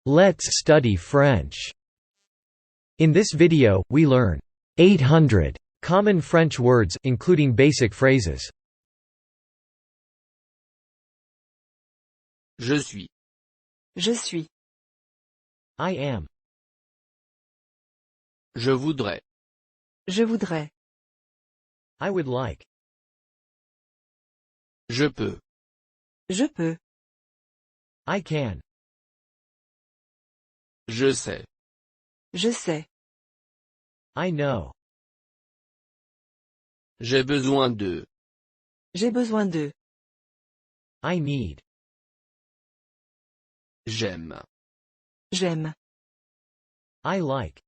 Let's study French. In this video, we learn 800 common French words, including basic phrases. Je suis. Je suis. I am. Je voudrais. Je voudrais. I would like. Je peux. Je peux. I can. Je sais. Je sais. I know. J'ai besoin de. J'ai besoin de. I need. J'aime. J'aime. I like.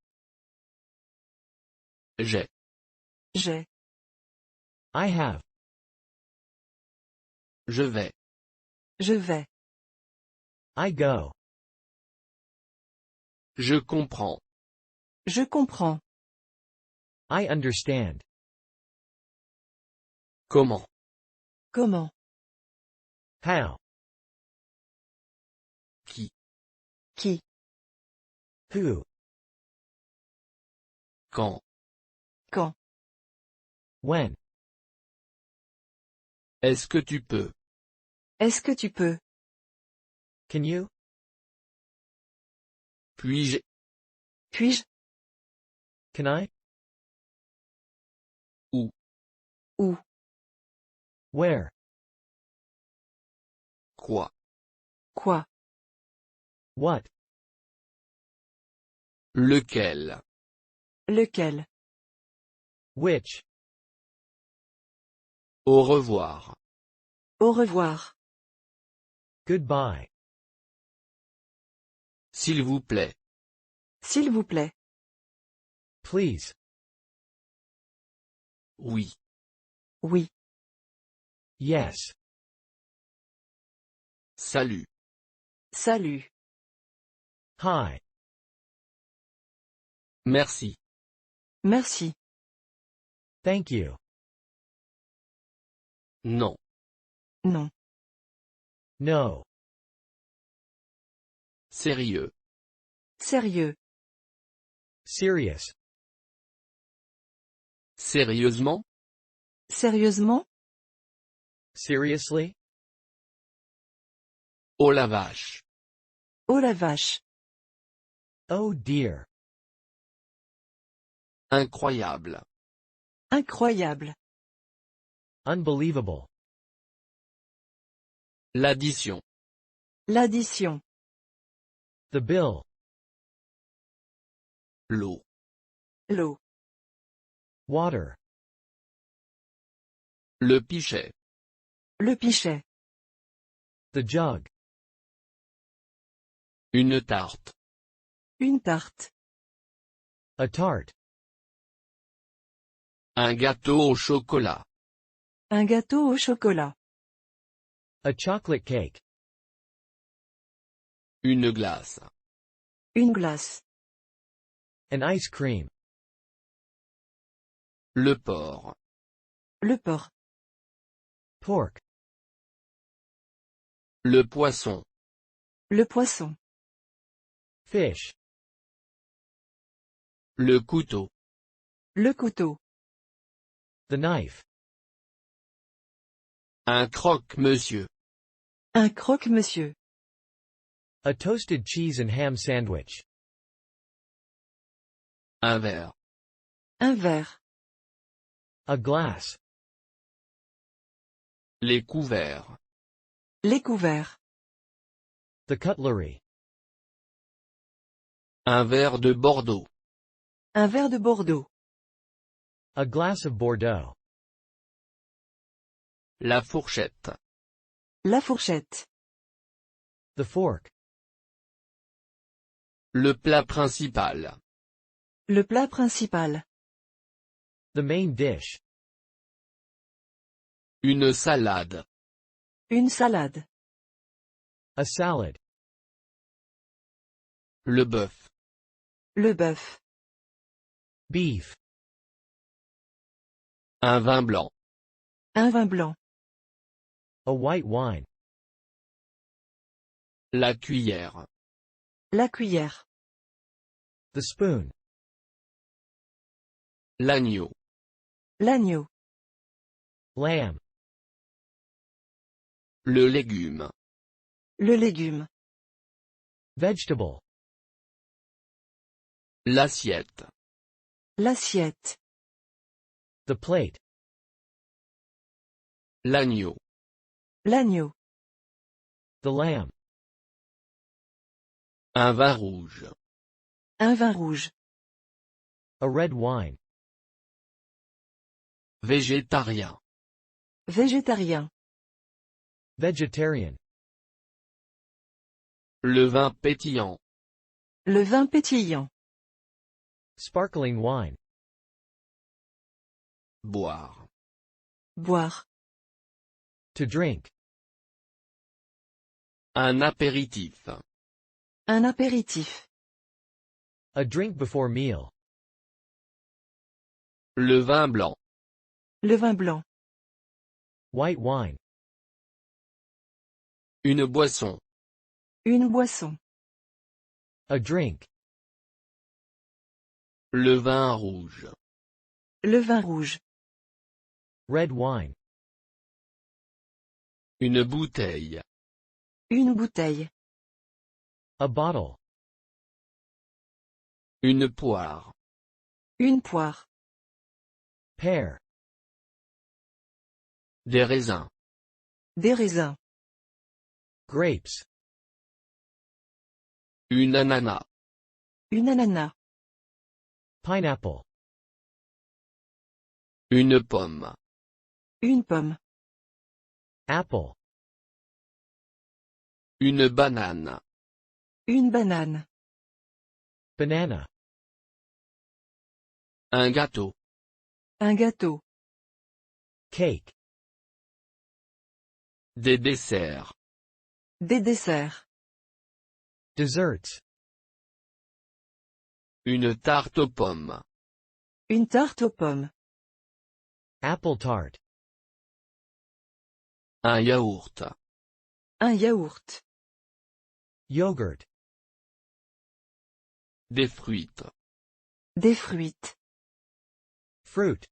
J'ai. J'ai. I have. Je vais. Je vais. I go. Je comprends. Je comprends. I understand. Comment? Comment? How. Qui? Qui? Who. Quand? Quand? When. Est-ce que tu peux? Est-ce que tu peux? Can you? Puis-je? Puis-je? Can I? Où? Où? Where. Quoi? Quoi? What. Lequel? Lequel? Which. Au revoir. Au revoir. Goodbye. S'il vous plaît. S'il vous plaît. Please. Oui. Oui. Yes. Salut. Salut. Hi. Merci. Merci. Thank you. Non. Non. No. Sérieux. Sérieux. Serious. Sérieusement? Sérieusement? Seriously? Oh la vache. Oh la vache. Oh dear. Incroyable. Incroyable. Unbelievable. L'addition. L'addition. The bill. L'eau. L'eau. Water. Le pichet. Le pichet. The jug. Une tarte. Une tarte. A tart. Un gâteau au chocolat. Un gâteau au chocolat. A chocolate cake. Une glace. Une glace. An ice cream. Le porc. Le porc. Pork. Le poisson. Le poisson. Fish. Le couteau. Le couteau. The knife. Un croque-monsieur. Un croque-monsieur. A toasted cheese and ham sandwich. Un verre. Un verre. A glass. Les couverts. Les couverts. The cutlery. Un verre de Bordeaux. Un verre de Bordeaux. A glass of Bordeaux. La fourchette. La fourchette. The fork. Le plat principal. Le plat principal. The main dish. Une salade. Une salade. A salad. Le bœuf. Le bœuf. Beef. Un vin blanc. Un vin blanc. A white wine. La cuillère. La cuillère. The spoon. L'agneau. L'agneau. Lamb. Le légume. Le légume. Vegetable. L'assiette. L'assiette. The plate. L'agneau. L'agneau. The lamb. Un vin rouge. Un vin rouge. A red wine. Végétarien. Végétarien. Vegetarian. Le vin pétillant. Le vin pétillant. Sparkling wine. Boire. Boire. To drink. Un apéritif. Un apéritif. A drink before meal. Le vin blanc. Le vin blanc. White wine. Une boisson. Une boisson. A drink. Le vin rouge. Le vin rouge. Red wine. Une bouteille. Une bouteille. A bottle. Une poire. Une poire. Pear. Des raisins. Des raisins. Grapes. Une ananas. Une ananas. Pineapple. Une pomme. Une pomme. Apple. Une banane. Une banane. Banana. Un gâteau. Un gâteau. Cake. Des desserts. Des desserts. Desserts. Une tarte aux pommes. Une tarte aux pommes. Apple tart. Un yaourt. Un yaourt. Yogurt. Des fruits. Des fruits. Fruit.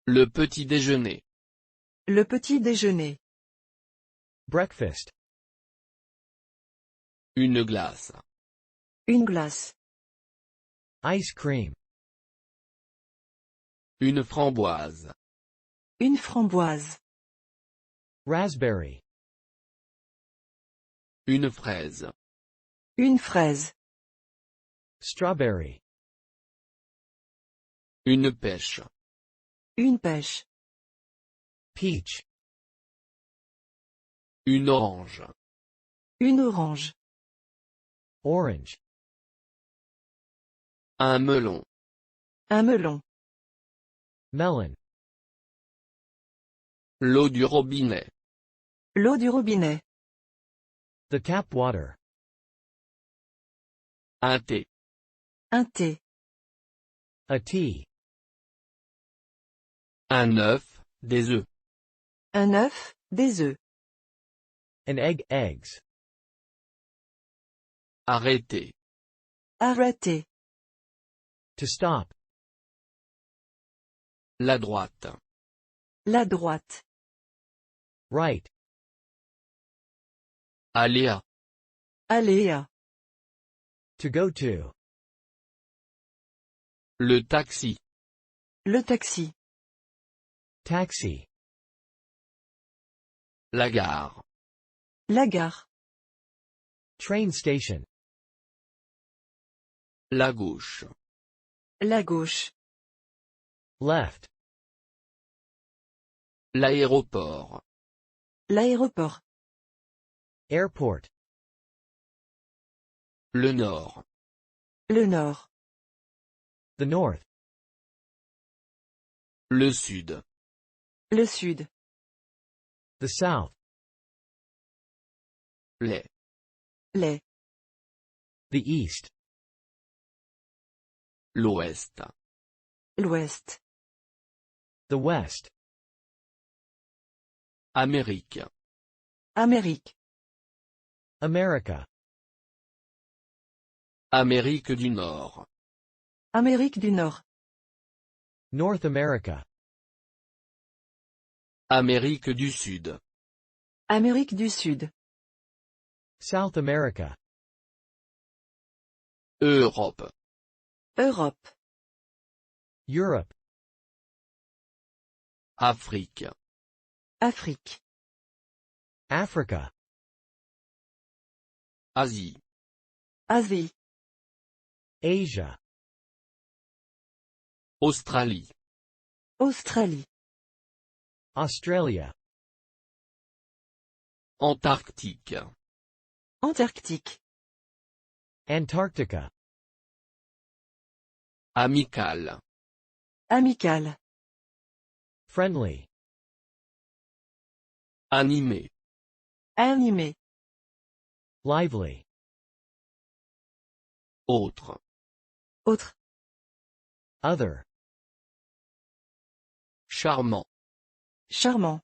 Le petit déjeuner. Le petit déjeuner. Breakfast. Une glace. Une glace. Ice cream. Une framboise. Une framboise. Raspberry. Une fraise. Une fraise. Strawberry. Une pêche. Une pêche. Peach. Une orange. Une orange. Orange. Un melon. Un melon. Melon. L'eau du robinet. L'eau du robinet. The tap water. Un thé. Un thé. A tea. Un œuf, des œufs. Un œuf, des œufs. An egg. Eggs. Arrêter. Arrêter. To stop. La droite. La droite. Right. Aller à. Aller à. To go to. Le taxi. Le taxi. Taxi. La gare. La gare. Train station. La gauche. La gauche. Left. L'aéroport. L'aéroport. Airport. Le nord. Le nord. The north. Le sud. Le sud. The south. Les. Les. The east. L'ouest. L'ouest. The west. Amérique. Amérique. America. Amérique du Nord. Amérique du Nord. North America. Amérique du Sud. Amérique du Sud. South America. Europe. Europe. Europe. Afrique. Afrique. Africa. Asie. Asie. Asia. Australie. Australie. Australia. Antarctique. Antarctique. Antarctica. Amical. Amical. Friendly. Animé. Animé. Lively. Autre. Autre. Other. Charmant. Charmant.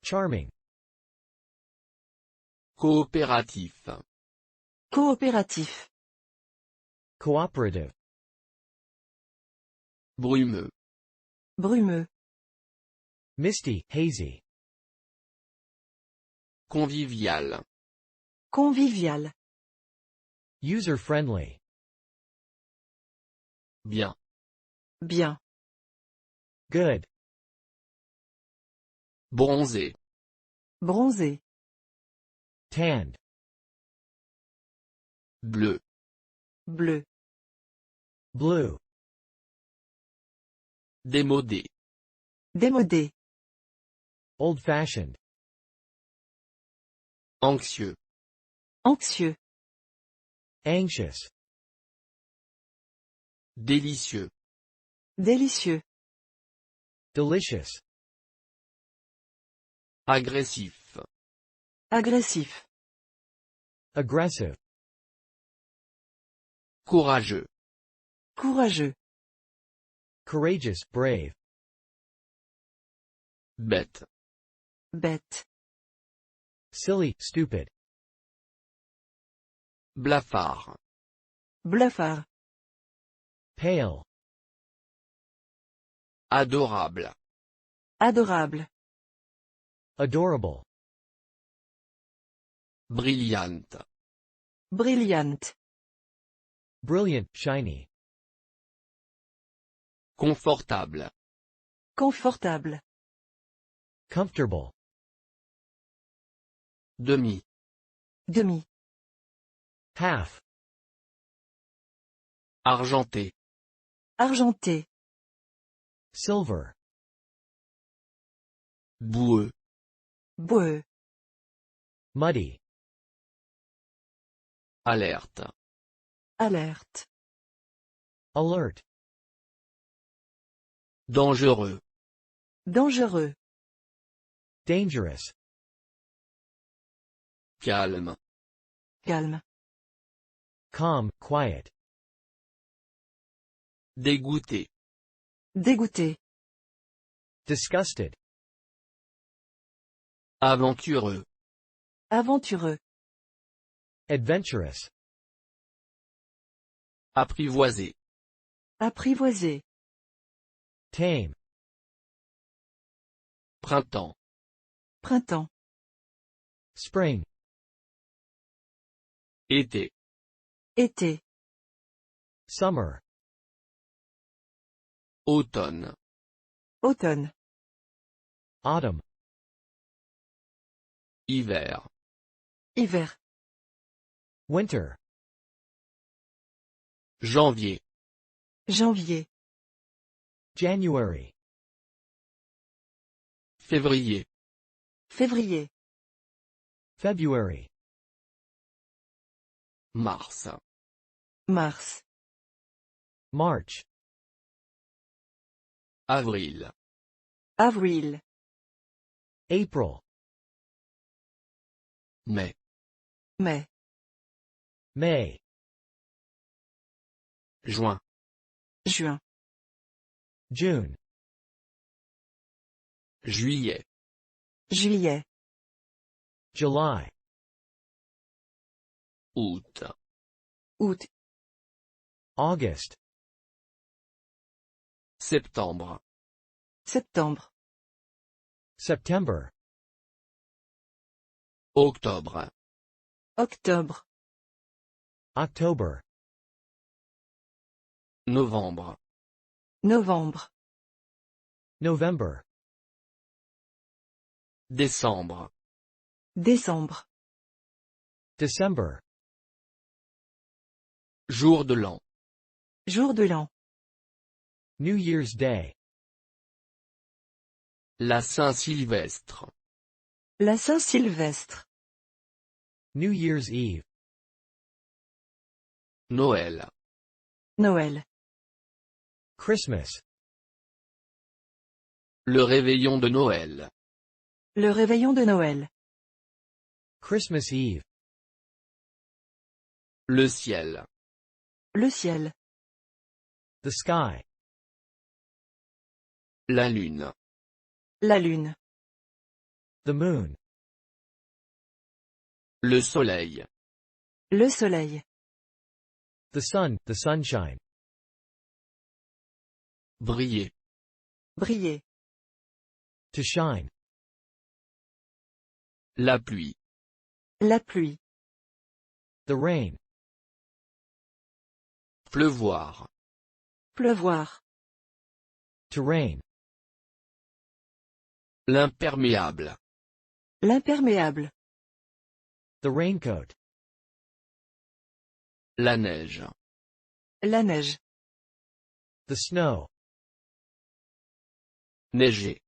Charming. Coopératif. Coopératif. Cooperative. Brumeux. Brumeux. Misty, hazy. Convivial. Convivial. User-friendly. Bien. Bien. Good. Bronzé. Bronzé. Tanned. Bleu. Bleu. Blue. Démodé. Démodé. Old-fashioned. Anxieux. Anxieux. Anxious. Délicieux. Délicieux. Delicious. Agressif. Agressif. Aggressive. Courageux. Courageux. Courageous, brave. Bête. Bête. Silly, stupid. Blafard. Blafard. Pale. Adorable. Adorable. Adorable. Brillante. Brillante. Brilliant, shiny. Confortable. Confortable. Comfortable. Demi. Demi. Half. Argenté. Argenté. Silver. Boueux. Boueux. Muddy. Alerte. Alerte. Alert. Dangereux. Dangereux. Dangerous. Calme. Calme. Calm, quiet. Dégoûté. Dégoûté. Disgusted. Aventureux. Aventureux. Adventurous. Apprivoisé. Apprivoisé. Tame. Printemps. Printemps. Spring. Été. Été. Summer. Automne. Automne. Autumn. Hiver. Hiver. Winter. Janvier. Janvier. January. Février. Février. February. Mars. Mars. March. Avril. Avril. April. Mai. Mai. May. Juin. Juin. June. Juillet. Juillet. July. Août. Août. August. Septembre. Septembre. September. Octobre. Octobre. October. Novembre. Novembre. November. Décembre. Décembre. December. Jour de l'an. Jour de l'an. New Year's Day. La Saint-Sylvestre. La Saint-Sylvestre. New Year's Eve. Noël. Noël. Christmas. Le réveillon de Noël. Le réveillon de Noël. Christmas Eve. Le ciel. Le ciel. The sky. La lune. La lune. The moon. Le soleil. Le soleil. The sun, the sunshine. Briller. Briller. To shine. La pluie. La pluie. The rain. Pleuvoir. Pleuvoir. To rain. L'imperméable. L'imperméable. The raincoat. La neige. La neige. The snow. Neiger.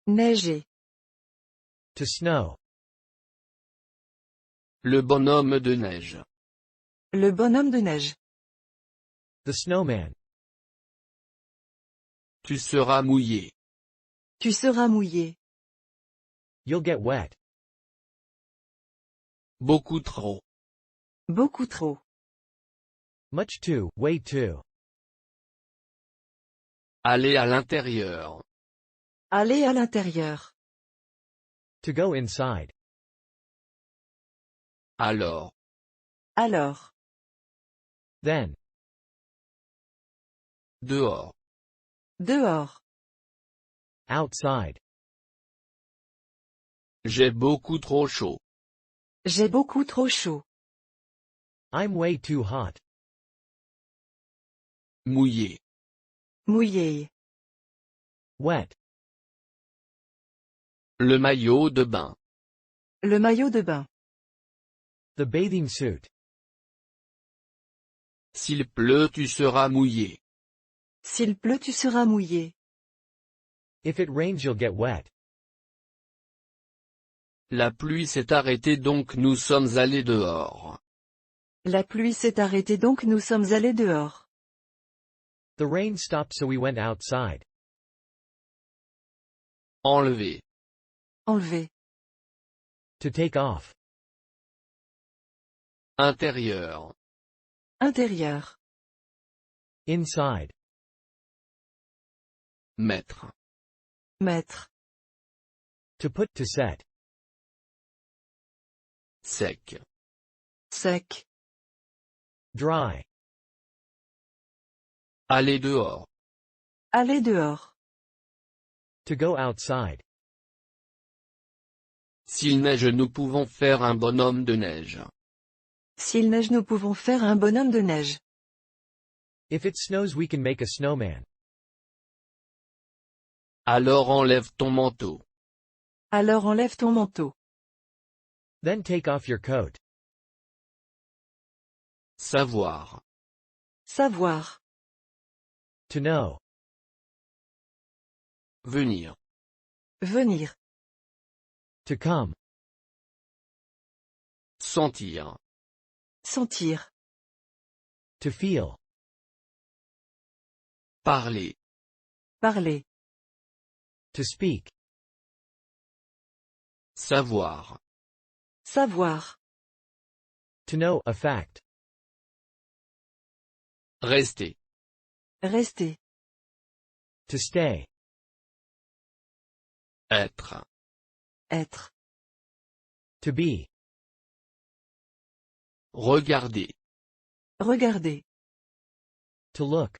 Neiger. To snow. Le bonhomme de neige. Le bonhomme de neige. The snowman. Tu seras mouillé. Tu seras mouillé. You'll get wet. Beaucoup trop. Beaucoup trop. Much too, way too. Aller à l'intérieur. Aller à l'intérieur. To go inside. Alors. Alors. Then. Dehors. Dehors. Outside. J'ai beaucoup trop chaud. J'ai beaucoup trop chaud. I'm way too hot. Mouillé. Mouillé. Wet. Le maillot de bain. Le maillot de bain. The bathing suit. S'il pleut, tu seras mouillé. S'il pleut, tu seras mouillé. If it rains, you'll get wet. La pluie s'est arrêtée donc nous sommes allés dehors. La pluie s'est arrêtée donc nous sommes allés dehors. The rain stopped so we went outside. Enlever. Enlever. To take off. Intérieur. Intérieur. Inside. Mettre. Mettre. To put, to set. Sec. Sec. Dry. Aller dehors. Aller dehors. To go outside. S'il neige, nous pouvons faire un bonhomme de neige. S'il neige, nous pouvons faire un bonhomme de neige. If it snows, we can make a snowman. Alors enlève ton manteau. Alors enlève ton manteau. Then take off your coat. Savoir. Savoir. To know. Venir. Venir. To come. Sentir. Sentir. To feel. Parler. Parler. To speak. Savoir. Savoir. To know, a fact. Rester. Rester. To stay. Être. Être. To be. Regarder. Regarder. To look.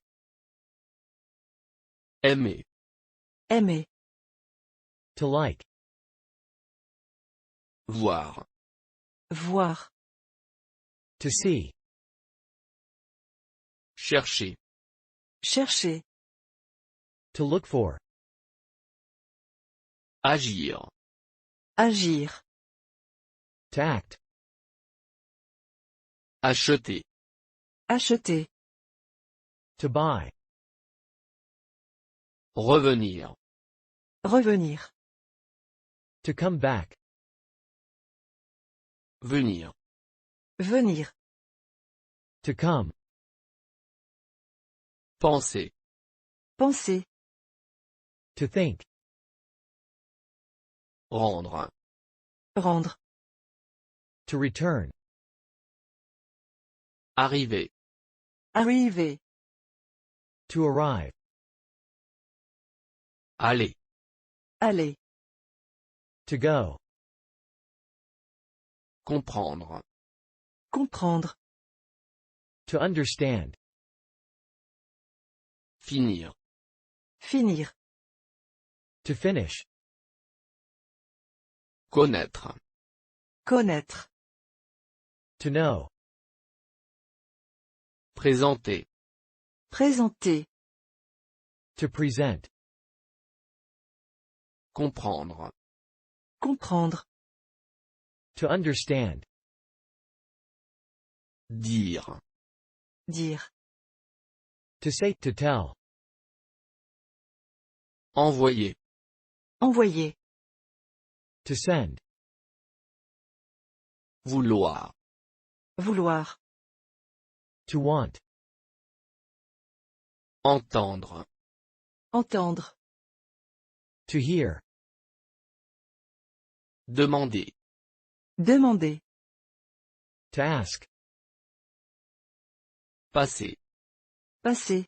Aimer. Aimer. To like. Voir. Voir. To see. Chercher. Chercher. To look for. Agir. Agir. To act. Acheter. Acheter. To buy. Revenir. Revenir. To come back. Venir. Venir. To come. Penser. Penser. To think. Rendre. Rendre. To return. Arriver. Arriver. To arrive. Aller. Aller. To go. Comprendre. Comprendre. To understand. Finir. Finir. To finish. Connaître. Connaître. To know. Présenter. Présenter. To present. Comprendre. Comprendre. To understand. Dire. Dire. To say, to tell. Envoyer. Envoyer. To send. Vouloir. Vouloir. To want. Entendre. Entendre. To hear. Demander. Demander. To ask. Passer. Passer.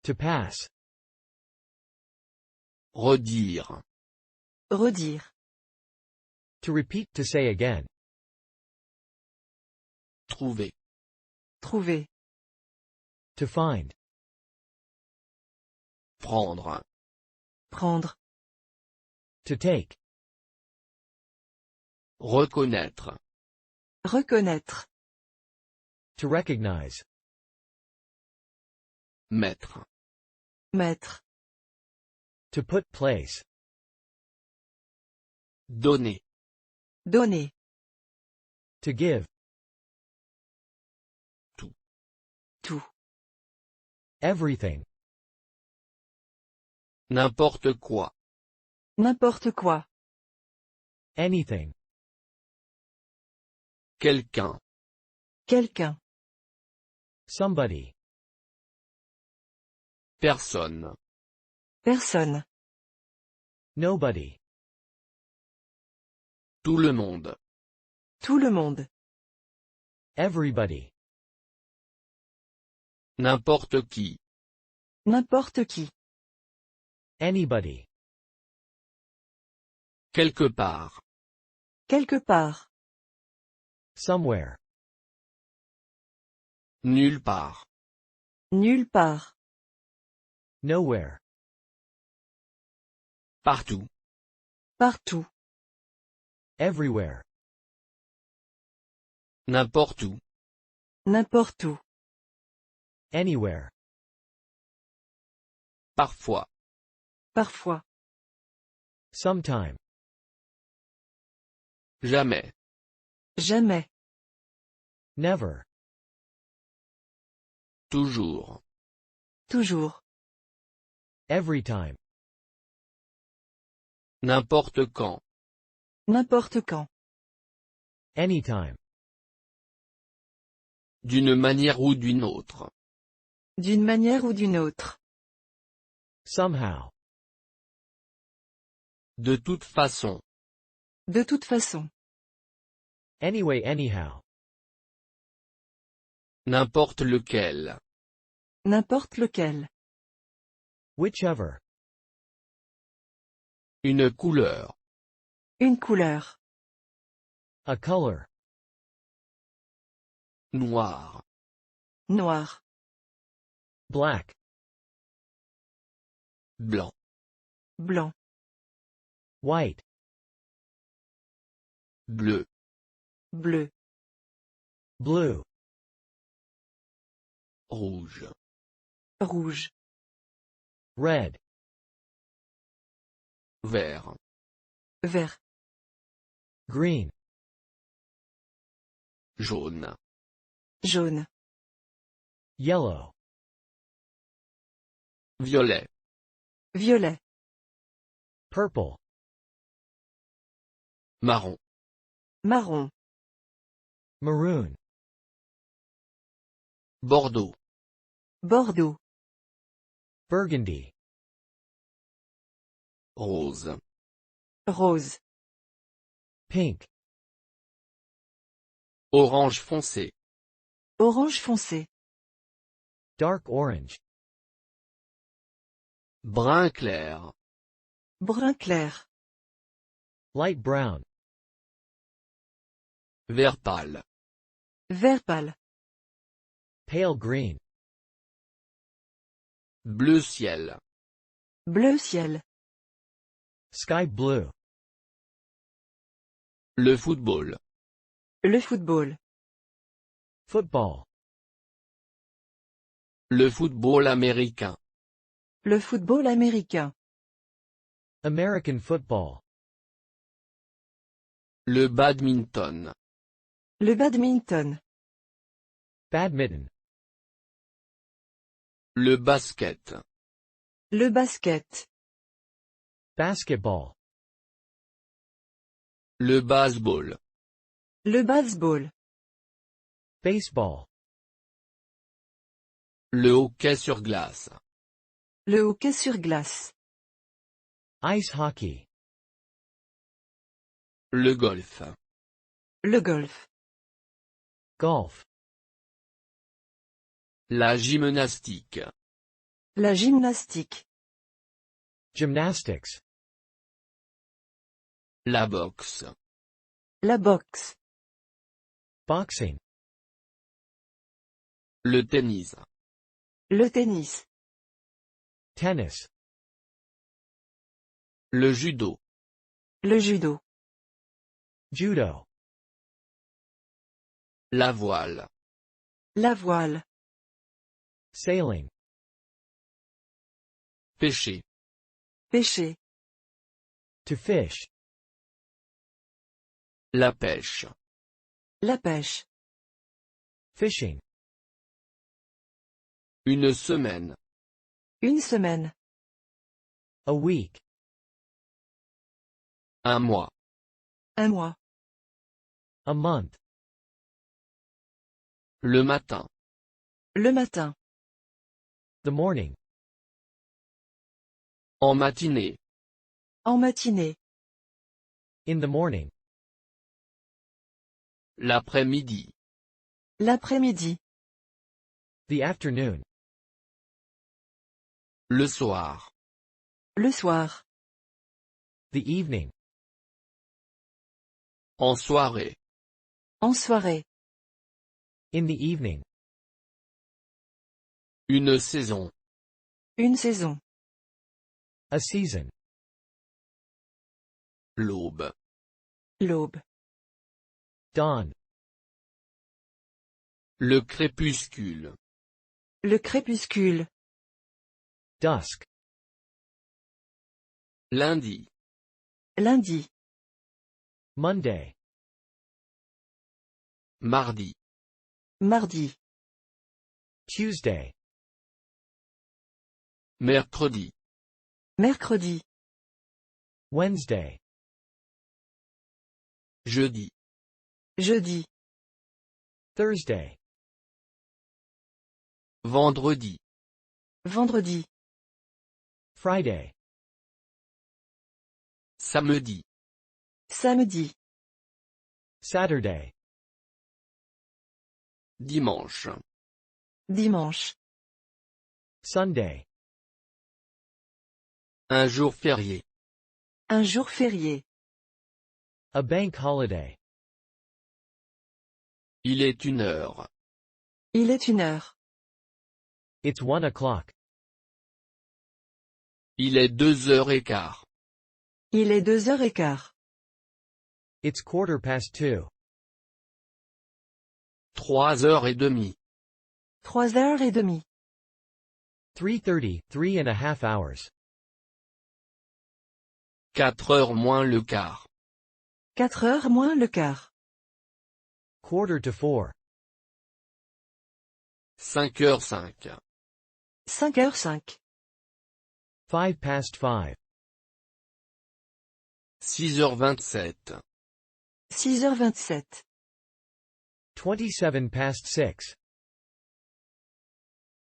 To pass. Redire. Redire. To repeat, to say again. Trouver. Trouver. To find. Prendre. Prendre. To take. Reconnaître. Reconnaître. To recognize. Mettre. Mettre. To put, place. Donner. Donner. To give. Tout. Everything. N'importe quoi. N'importe quoi. Anything. Quelqu'un. Quelqu'un. Somebody. Personne. Personne. Nobody. Tout le monde. Tout le monde. Everybody. N'importe qui. N'importe qui. Anybody. Quelque part. Quelque part. Somewhere. Nulle part. Nulle part. Nowhere. Partout. Partout. Everywhere. N'importe où. N'importe où. Anywhere. Parfois. Parfois. Sometime. Jamais. Jamais. Never. Toujours. Toujours. Every time. N'importe quand. N'importe quand. Anytime. D'une manière ou d'une autre. D'une manière ou d'une autre. Somehow. De toute façon. De toute façon. Anyway, anyhow. N'importe lequel. N'importe lequel. Whichever. Une couleur. Une couleur. A color. Noir. Noir. Black. Blanc. Blanc. White. Bleu. Bleu. Blue. Rouge. Rouge. Red. Vert. Vert. Green. Jaune. Jaune. Yellow. Violet. Violet. Purple. Marron. Marron. Maroon. Bordeaux. Bordeaux. Burgundy. Rose. Rose. Pink. Orange foncé. Orange foncé. Dark orange. Brun clair. Brun clair. Light brown. Vert pâle. Vert pâle. Pale green. Bleu ciel. Bleu ciel. Sky blue. Le football. Le football. Football. Le football américain. Le football américain. American football. Le badminton. Le badminton. Badminton. Le basket. Le basket. Basketball. Le baseball. Le baseball. Baseball. Le hockey sur glace. Le hockey sur glace. Ice hockey. Le golf. Le golf. Golf. La gymnastique. La gymnastique. Gymnastics. La boxe. La boxe. Boxing. Le tennis. Le tennis. Tennis. Le judo. Le judo. Judo. La voile. La voile. Sailing. Pêcher. Pêcher. To fish. La pêche. La pêche. Fishing. Une semaine. Une semaine. A week. Un mois. Un mois. A month. Le matin. Le matin. The morning. En matinée. En matinée. In the morning. L'après-midi. L'après-midi. The afternoon. Le soir. Le soir. The evening. En soirée. En soirée. In the evening. Une saison. Une saison. A season. L'aube. L'aube. Dawn. Le crépuscule. Le crépuscule. Dusk. Lundi. Lundi. Monday. Mardi. Mardi. Tuesday. Mercredi. Mercredi. Wednesday. Jeudi. Jeudi. Thursday. Vendredi. Vendredi. Friday. Samedi. Samedi. Saturday. Dimanche. Dimanche. Sunday. Un jour férié. Un jour férié. A bank holiday. Il est 1 heure. Il est 1 heure. It's 1 o'clock. Il est 2h15. Il est 2h15. It's 2:15. 3h30. 3h30. 3:30, 3.5 hours. 4h moins le quart. 4h moins le quart. 3:45. 5h05. 5h05. 5:05. 6h27. 6h27. 6:27.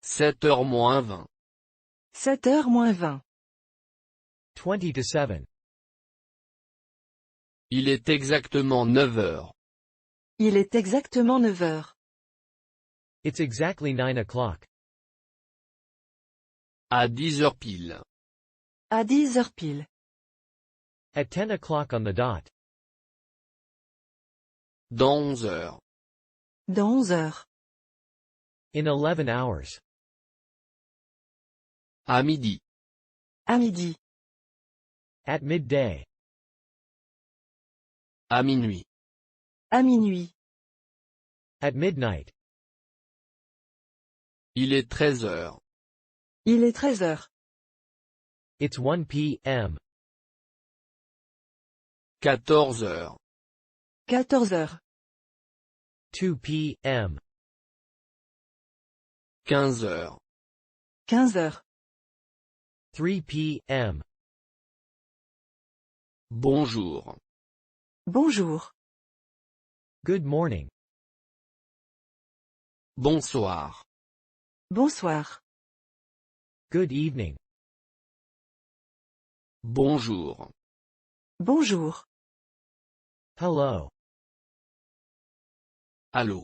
7h moins 20. 7h moins 20. 7:20. Il est exactement 9h. Il est exactement 9h. It's exactly 9 o'clock. À 10h pile. À 10h pile. At 10 o'clock on the dot. Dans 11h. Dans 11h. In 11 hours. À midi. À midi. At midday. À minuit. À minuit. At midnight. Il est 13h. Il est 13h. It's 1 p.m. 14h. 14h. 2 p.m. 15h. 15h. 3 p.m. Bonjour. Bonjour. Good morning. Bonsoir. Bonsoir. Good evening. Bonjour. Bonjour. Hello. Allô.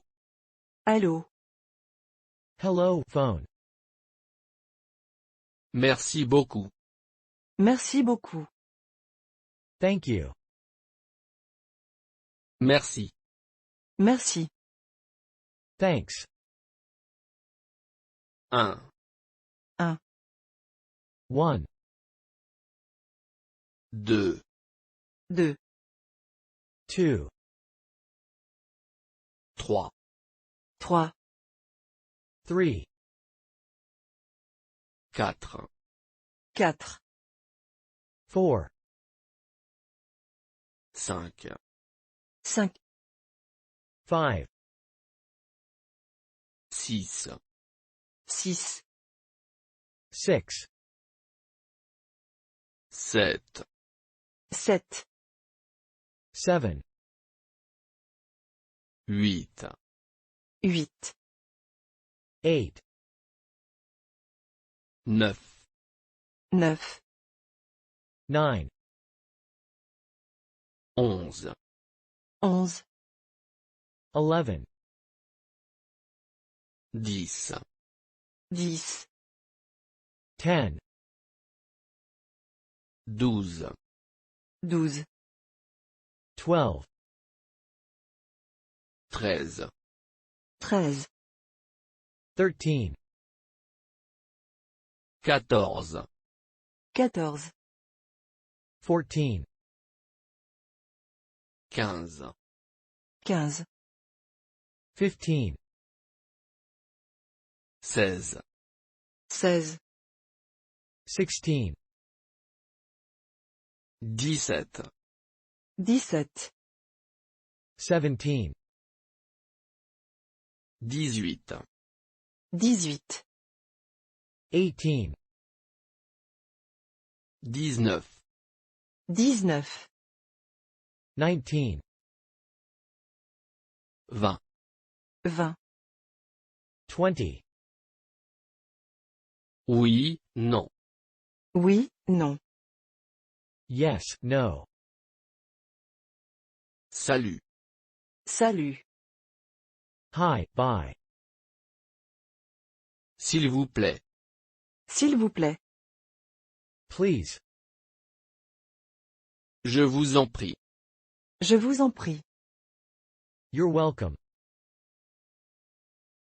Allô. Hello, phone. Merci beaucoup. Merci beaucoup. Thank you. Merci. Merci. Thanks. 1. 1. 2. 2. 2. 3. 3. 3. 4. 4. 4. 5. 5. 5. 6. 6. 6. 7. 7. 7. 8. 8. 8. 9. 9. 9. 11. 11. 11. 10. 10. 10. 12. 12. 12. 13. 13. 13. 14. 14. 14. 15. 15. 15. 16. 16. 16. 17. 17. 17. 18. 18. 18. 19. 19. 19. 20. 20. 20. Oui, non. Oui, non. Yes, no. Salut. Salut. Hi, bye. S'il vous plaît. S'il vous plaît. Please. Je vous en prie. Je vous en prie. You're welcome.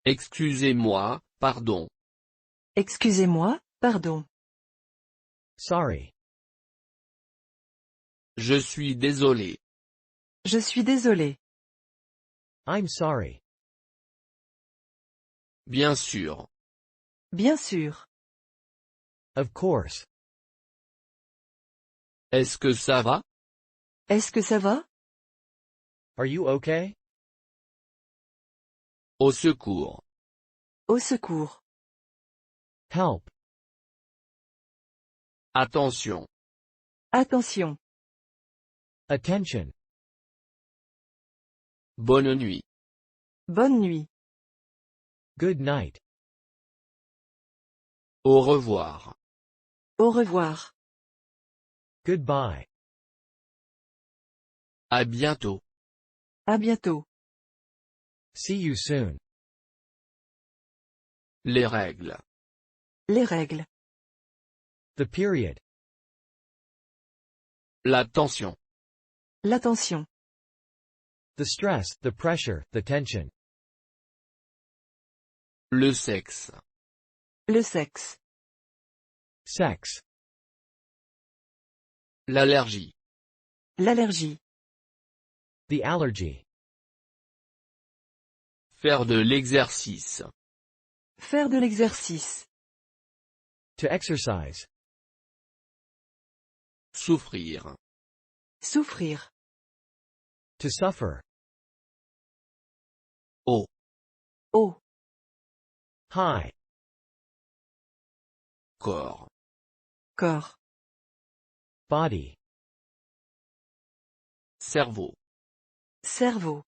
Excusez-moi, pardon. Excusez-moi, pardon. Sorry. Je suis désolé. Je suis désolé. I'm sorry. Bien sûr. Bien sûr. Of course. Est-ce que ça va? Est-ce que ça va? Are you okay? Au secours. Au secours. Help. Attention. Attention. Attention. Bonne nuit. Bonne nuit. Good night. Au revoir. Au revoir. Goodbye. À bientôt. À bientôt. See you soon. Les règles. Les règles. The period. La tension. L'attention. The stress, the pressure, the tension. Le sexe. Le sexe. Sex. L'allergie. L'allergie. The allergy. Faire de l'exercice. Faire de l'exercice. To exercise. Souffrir. Souffrir. To suffer. Haut. Haut. High. Corps. Corps. Body. Cerveau. Cerveau.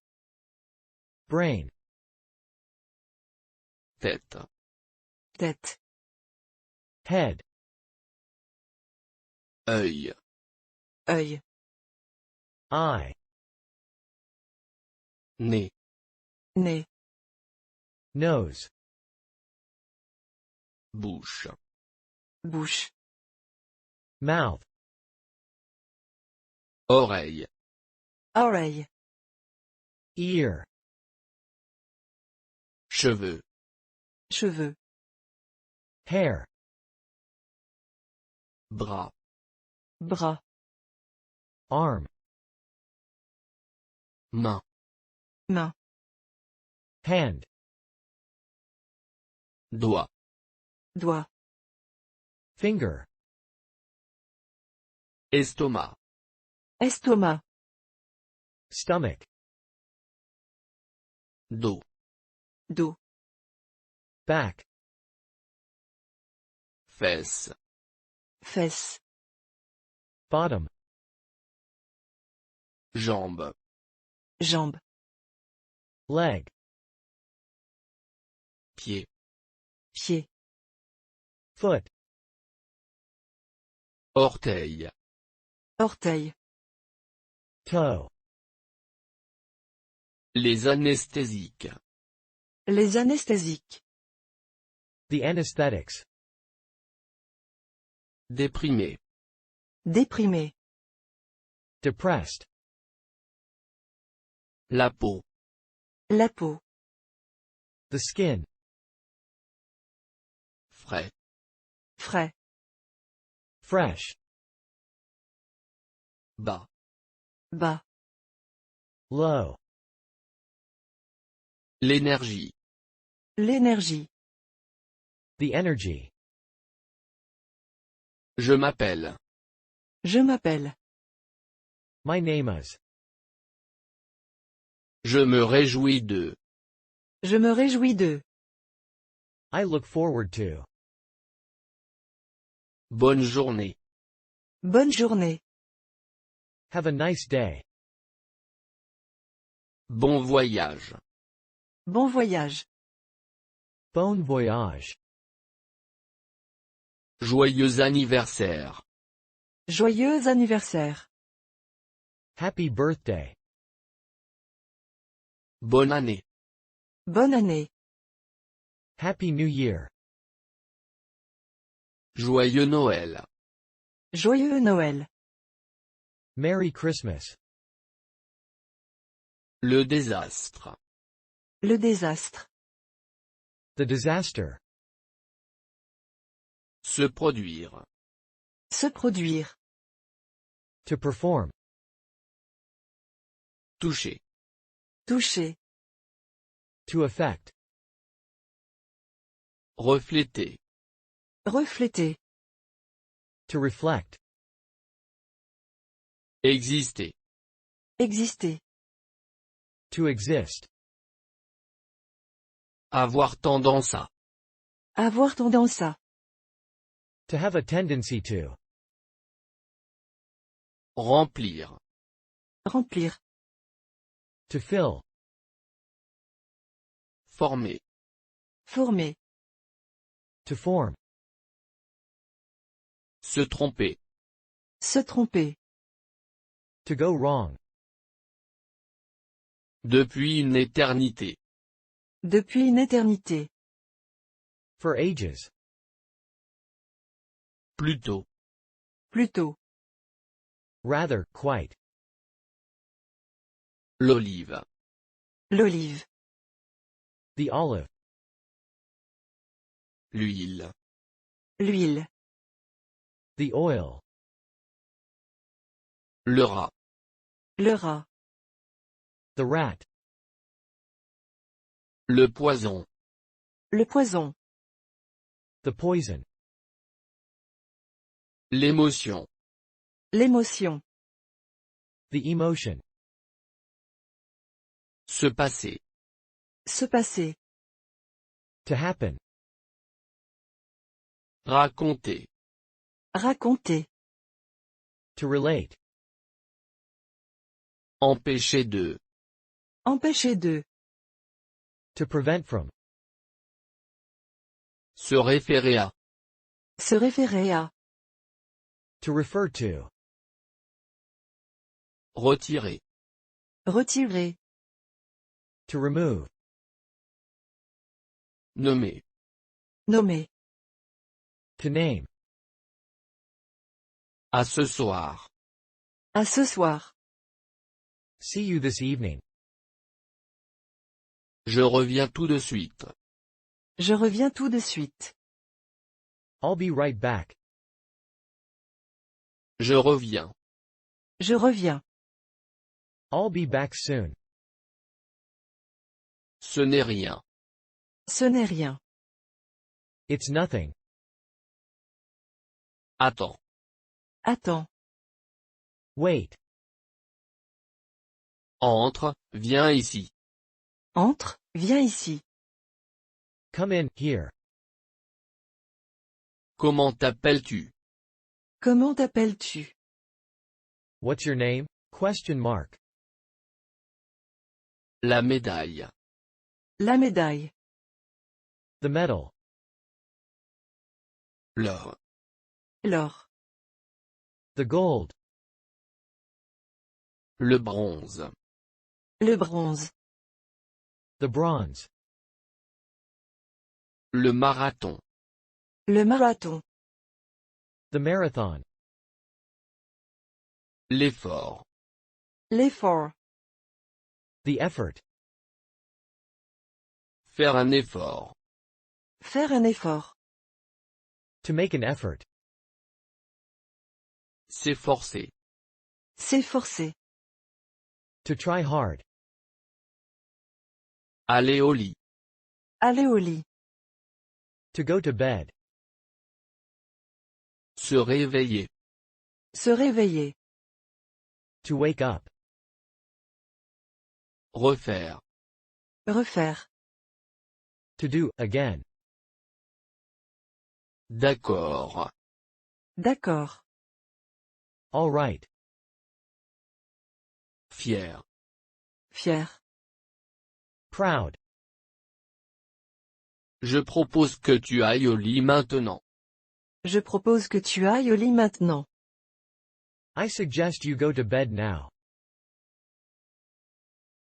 Brain. Tête. Tête. Head. Œil. Œil. Eye. Nez. Nez. Nose. Bouche. Bouche. Mouth. Oreille. Oreille. Ear. Cheveux. Cheveux. Hair. Bras. Bras. Arm. Main. Main. Hand. Doigt. Doigt. Finger. Estomac. Estomac. Stomach. Dos. Dos. Back. Fesses. Fesses. Bottom. Jambes. Jambes. Leg. Pieds. Pieds. Foot. Orteils. Orteils. Toe. Les anesthésiques. Les anesthésiques. The anesthetics. Déprimé. Déprimé. Depressed. La peau. La peau. The skin. Frais. Frais. Fresh. Bas. Bas. Low. L'énergie. L'énergie. The energy. Je m'appelle. Je m'appelle. My name is. Je me réjouis de. Je me réjouis de. I look forward to. Bonne journée. Bonne journée. Have a nice day. Bon voyage. Bon voyage. Bon voyage. Joyeux anniversaire. Joyeux anniversaire. Happy birthday. Bonne année. Bonne année. Happy New Year. Joyeux Noël. Joyeux Noël. Merry Christmas. Le désastre. Le désastre. The disaster. Se produire. Se produire. To perform. Toucher. Toucher. To affect. Refléter. Refléter. To reflect. Exister. Exister. To exist. Avoir tendance à. Avoir tendance à. To have a tendency to. Remplir. Remplir. To fill. Former. Former. To form. Se tromper. Se tromper. To go wrong. Depuis une éternité. Depuis une éternité. For ages. Plutôt. Plutôt. Rather, quite. L'olive. L'olive. The olive. L'huile. L'huile. The oil. Le rat. Le rat. The rat. Le poison. Le poison. The poison. L'émotion. L'émotion. The emotion. Se passer. Se passer. To happen. Raconter. Raconter. To relate. Empêcher de. Empêcher de. To prevent from. Se référer à. Se référer à. To refer to. Retirer. Retirer. To remove. Nommer. Nommer. To name. À ce soir. À ce soir. See you this evening. Je reviens tout de suite. Je reviens tout de suite. I'll be right back. Je reviens. Je reviens. I'll be back soon. Ce n'est rien. Ce n'est rien. It's nothing. Attends. Attends. Wait. Entre, viens ici. Entre, viens ici. Come in, here. Comment t'appelles-tu? Comment t'appelles-tu? What's your name? Question mark. La médaille. La médaille. The medal. L'or. L'or. The gold. Le bronze. Le bronze. The bronze. Le marathon. Le marathon. The marathon. L'effort. L'effort. The effort. Faire un effort. Faire un effort. To make an effort. S'efforcer. S'efforcer. To try hard. Aller au lit. Aller au lit. To go to bed. Se réveiller. Se réveiller. To wake up. Refaire. Refaire. To do, again. D'accord. D'accord. All right. Fier. Fier. Proud. Je propose que tu ailles au lit maintenant. Je propose que tu ailles au lit maintenant. I suggest you go to bed now.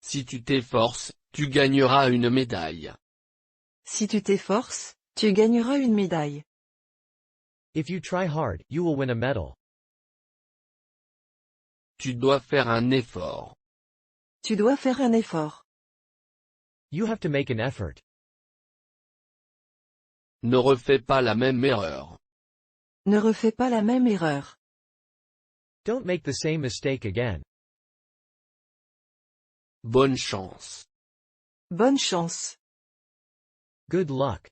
Si tu t'efforces, tu gagneras une médaille. Si tu t'efforces, tu gagneras une médaille. If you try hard, you will win a medal. Tu dois faire un effort. Tu dois faire un effort. You have to make an effort. Ne refais pas la même erreur. Ne refais pas la même erreur. Don't make the same mistake again. Bonne chance. Bonne chance. Good luck.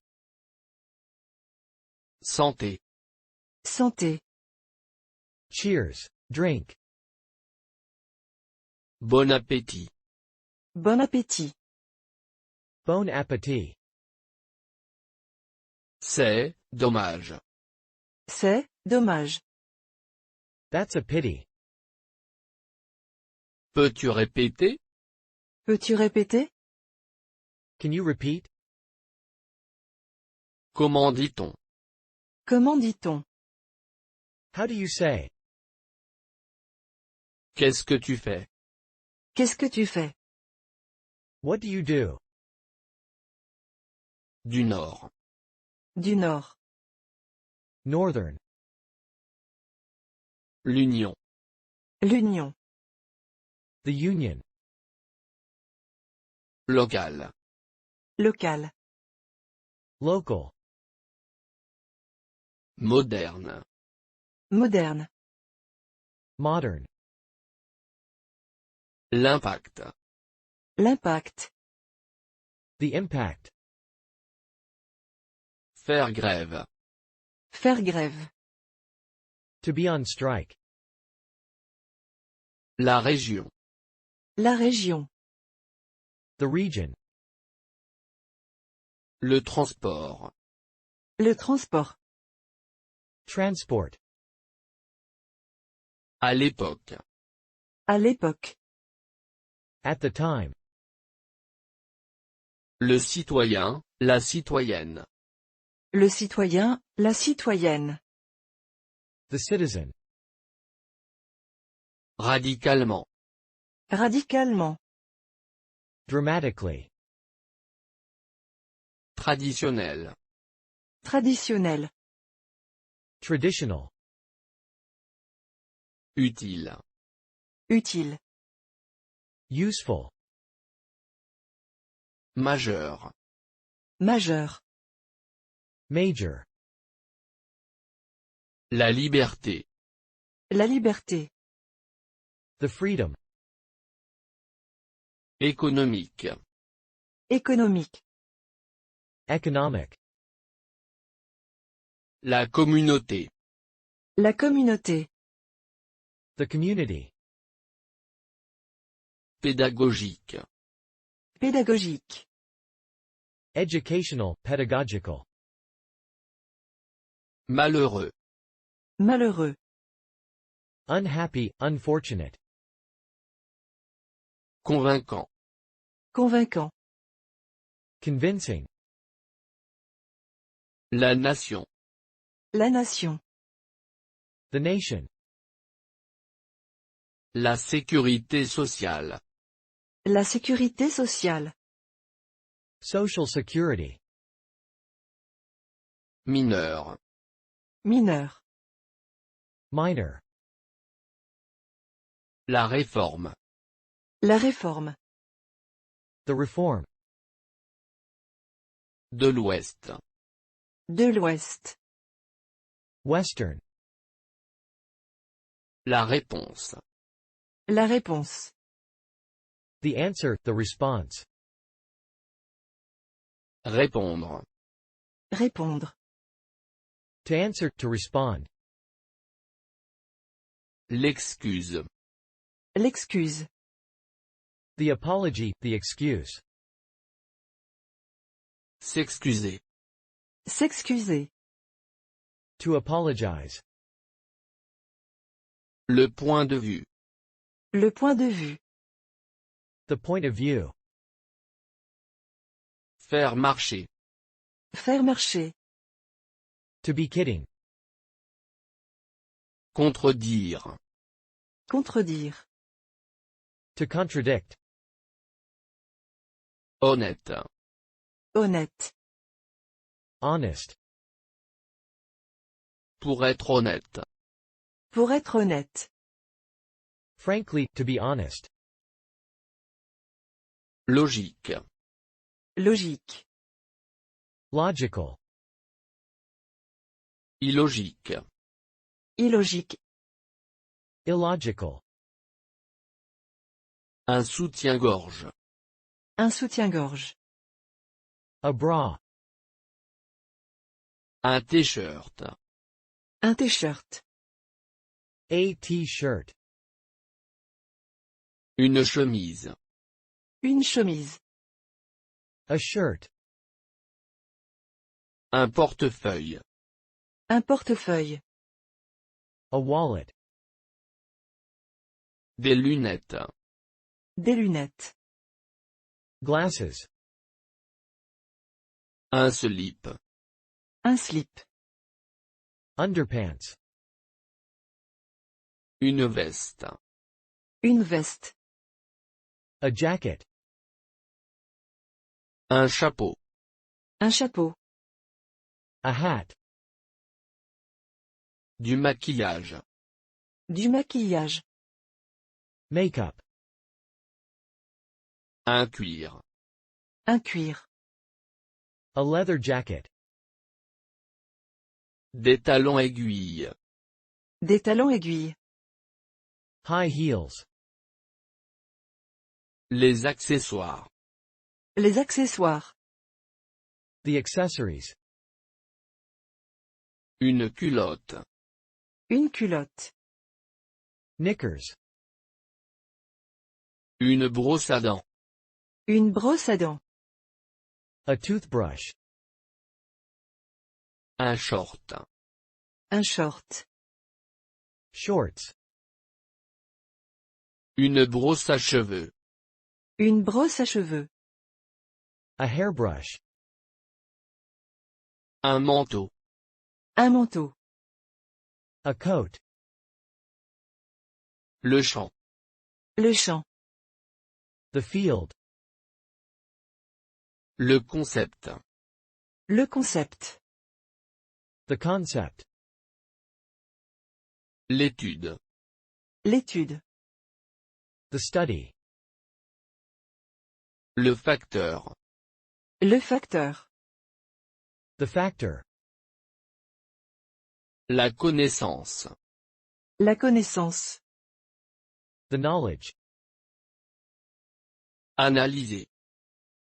Santé. Santé. Cheers. Drink. Bon appétit. Bon appétit. Bon appétit. C'est dommage. C'est dommage. That's a pity. Peux-tu répéter? Peux-tu répéter? Can you repeat? Comment dit-on? Comment dit-on? How do you say? Qu'est-ce que tu fais? Qu'est-ce que tu fais? What do you do? Du nord. Du nord. Northern. L'union. L'union. The union. Local. Local. Local. Moderne. Moderne. Modern. L'impact. L'impact. The impact. Faire grève. Faire grève. To be on strike. La région. La région. The region. Le transport. Le transport. Transport. À l'époque. À l'époque. At the time. Le citoyen, la citoyenne. Le citoyen, la citoyenne. The citizen. Radicalement. Radicalement. Dramatically. Traditionnel. Traditionnel. Traditional. Utile. Utile. Useful. Majeur. Majeur. Major. La liberté. La liberté. The freedom. Économique. Économique. Economic. La communauté. La communauté. The community. Pédagogique. Pédagogique. Educational, pedagogical. Malheureux. Malheureux. Unhappy, unfortunate. Convaincant. Convaincant. Convincing. La nation. La nation. The nation. La sécurité sociale. La sécurité sociale. Social security. Mineur. Mineur. Minor. La réforme. La réforme. The reform. De l'Ouest. De l'Ouest. Western. La réponse. La réponse. The answer, the response. Répondre. Répondre. To answer, to respond. L'excuse. L'excuse. The apology, the excuse. S'excuser. S'excuser. To apologize. Le point de vue. Le point de vue. The point of view. Faire marcher. Faire marcher. To be kidding. Contredire. Contredire. To contradict. Honnête. Honnête. Honest. Pour être honnête. Pour être honnête. Frankly, to be honest. Logique. Logique. Logical. Illogique. Illogique. Illogical. Un soutien-gorge. Un soutien-gorge. A bra. Un t-shirt. Un t-shirt. A t-shirt. Une chemise. Une chemise. A shirt. Un portefeuille. Un portefeuille. A wallet. Des lunettes. Des lunettes. Glasses. Un slip. Un slip. Underpants. Une veste. Une veste. A jacket. Un chapeau. Un chapeau. A hat. Du maquillage. Du maquillage. Makeup. Un cuir. Un cuir. A leather jacket. Des talons aiguilles. Des talons aiguilles. High heels. Les accessoires. Les accessoires. The accessories. Une culotte. Une culotte. Knickers. Une brosse à dents. Une brosse à dents. A toothbrush. Un short. Un short. Shorts. Une brosse à cheveux. Une brosse à cheveux. A hairbrush. Un manteau. Un manteau. A coat. Le champ. Le champ. The field. Le concept. Le concept. The concept. L'étude. L'étude. The study. Le facteur. Le facteur. The factor. La connaissance. La connaissance. The knowledge. Analyser.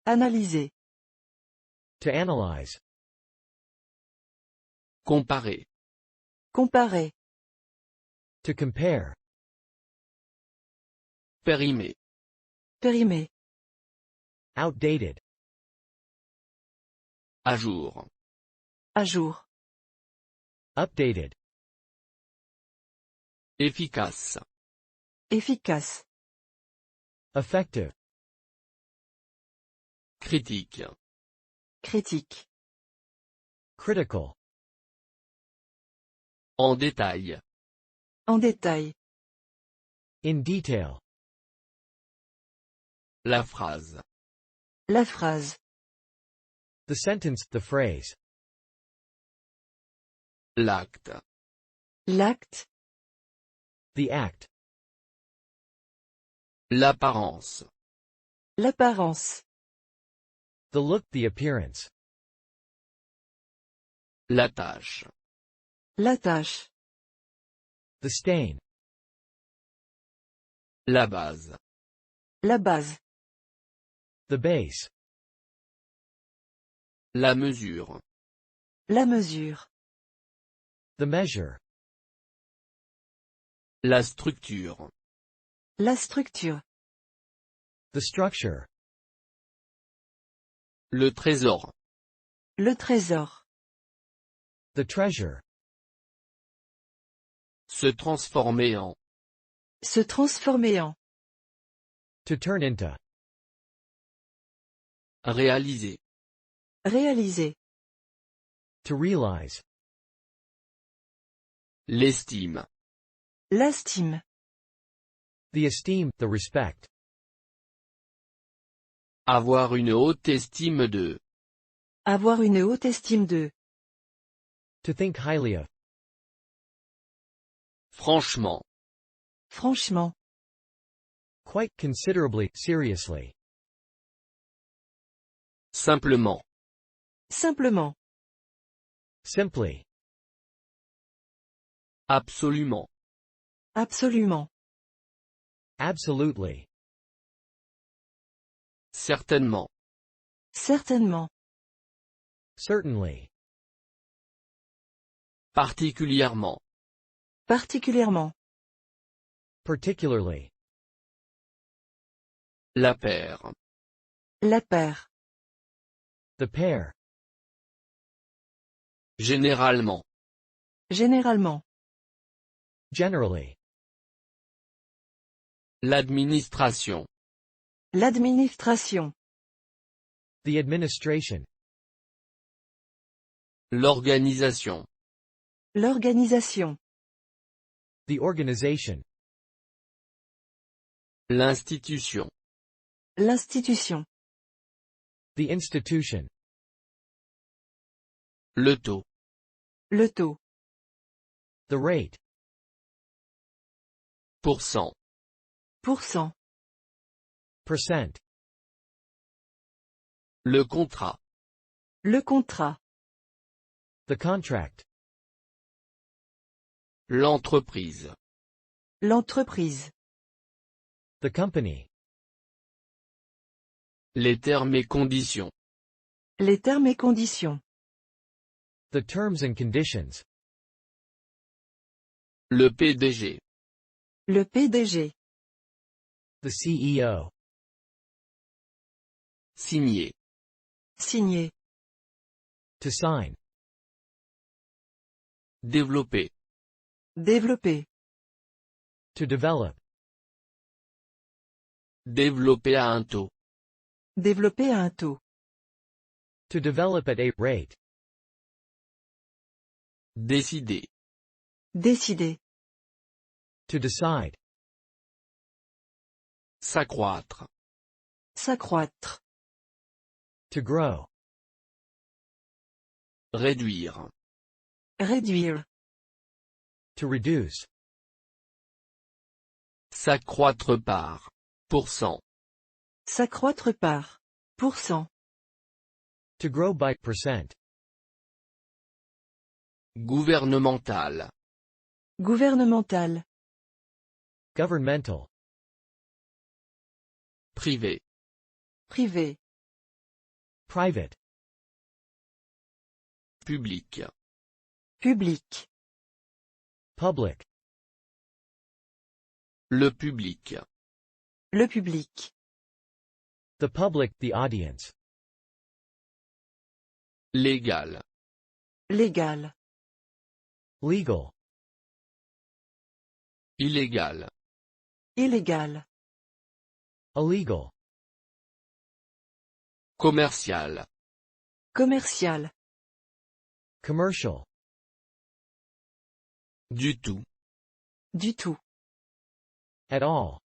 Analyser. To analyze. Comparer. Comparer. To compare. Périmer. Périmer. Outdated. À jour. À jour. Updated. Efficace. Efficace. Effective. Critique. Critique. Critical. En détail. En détail. In detail. La phrase. La phrase. The sentence, the phrase. L'acte. L'acte. The act. L'apparence. L'apparence. The look, the appearance. La tâche. La tâche. The stain. La base. La base. The base. La mesure. La mesure. The measure. La structure. La structure. The structure. Le trésor. Le trésor. The treasure. Se transformer en. Se transformer en. To turn into. Réaliser. Réaliser. To realize. L'estime. L'estime. The esteem, the respect. Avoir une haute estime de. Avoir une haute estime de. To think highly of. Franchement. Franchement. Quite considerably, seriously. Simplement. Simplement. Simply. Absolument. Absolument. Absolutely. Certainement. Certainement. Certainly. Particulièrement. Particulièrement. Particularly. La paire. La paire. The pair. Généralement. Généralement. Generally. L'administration. L'administration. The administration. L'organisation. L'organisation. The organization. L'institution. L'institution. The institution. Le taux. Le taux. The rate. Pourcent. Pourcent. Percent. Le contrat. Le contrat. The contract. L'entreprise. L'entreprise. The company. Les termes et conditions. Les termes et conditions. The terms and conditions. Le PDG. Le PDG. The CEO. Signé. Signé. To sign. Développer. Développer. To develop. Développer à un taux. Développer à un taux. To develop at a rate. Décider. Décider. To decide. S'accroître. S'accroître. To grow. Réduire. Réduire. To reduce. S'accroître par. Pourcent. S'accroître par. Pourcent. To grow by percent. Gouvernemental. Gouvernemental. Governmental. Privé. Privé. Private. Public. Public. Public. Le public. Le public. The public, the audience. Légal. Légal. Legal. Illégal. Illégal. Illegal. Commercial. Commercial. Commercial. Du tout. Du tout. At all.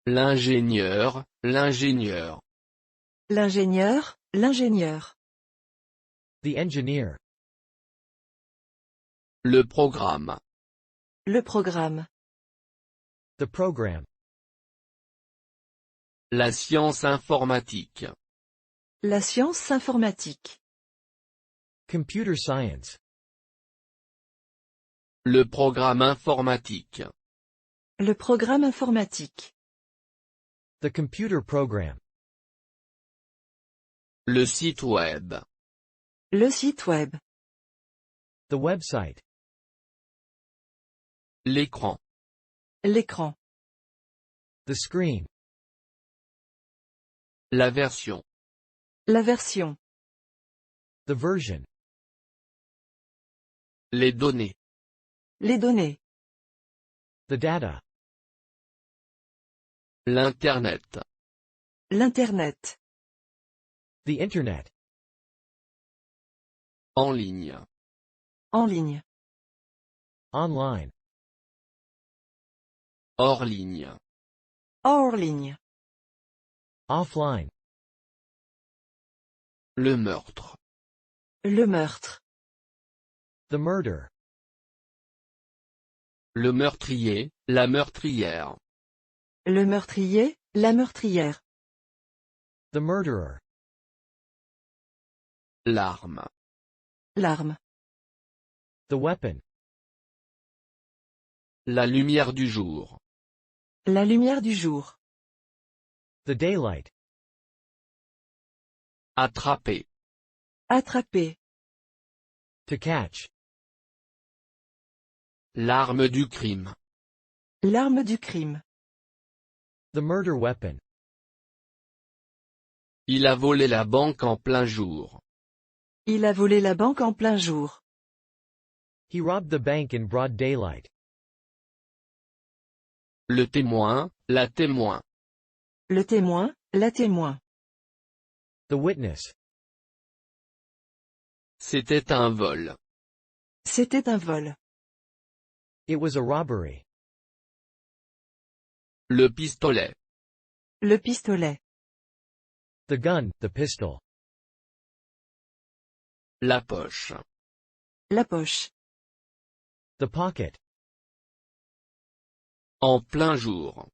L'ingénieur. L'ingénieur. L'ingénieur. L'ingénieur. The engineer. Le programme. Le programme. The program. La science informatique. La science informatique. Computer science. Le programme informatique. Le programme informatique. The computer program. Le site web. Le site web. The website. L'écran. L'écran. The screen. La version. La version. The version. Les données. Les données. The data. L'Internet. L'Internet. The internet. En ligne. En ligne. Online. Hors ligne. Hors ligne. Offline. Le meurtre. Le meurtre. The murder. Le meurtrier. La meurtrière. Le meurtrier. La meurtrière. The murderer. L'arme. L'arme. The weapon. La lumière du jour. La lumière du jour. The daylight. Attraper. Attraper. To catch. L'arme du crime. L'arme du crime. The murder weapon. Il a volé la banque en plein jour. Il a volé la banque en plein jour. He robbed the bank in broad daylight. Le témoin, la témoin. Le témoin, la témoin. The witness. C'était un vol. C'était un vol. It was a robbery. Le pistolet. Le pistolet. The gun, the pistol. La poche. La poche. The pocket. En plein jour.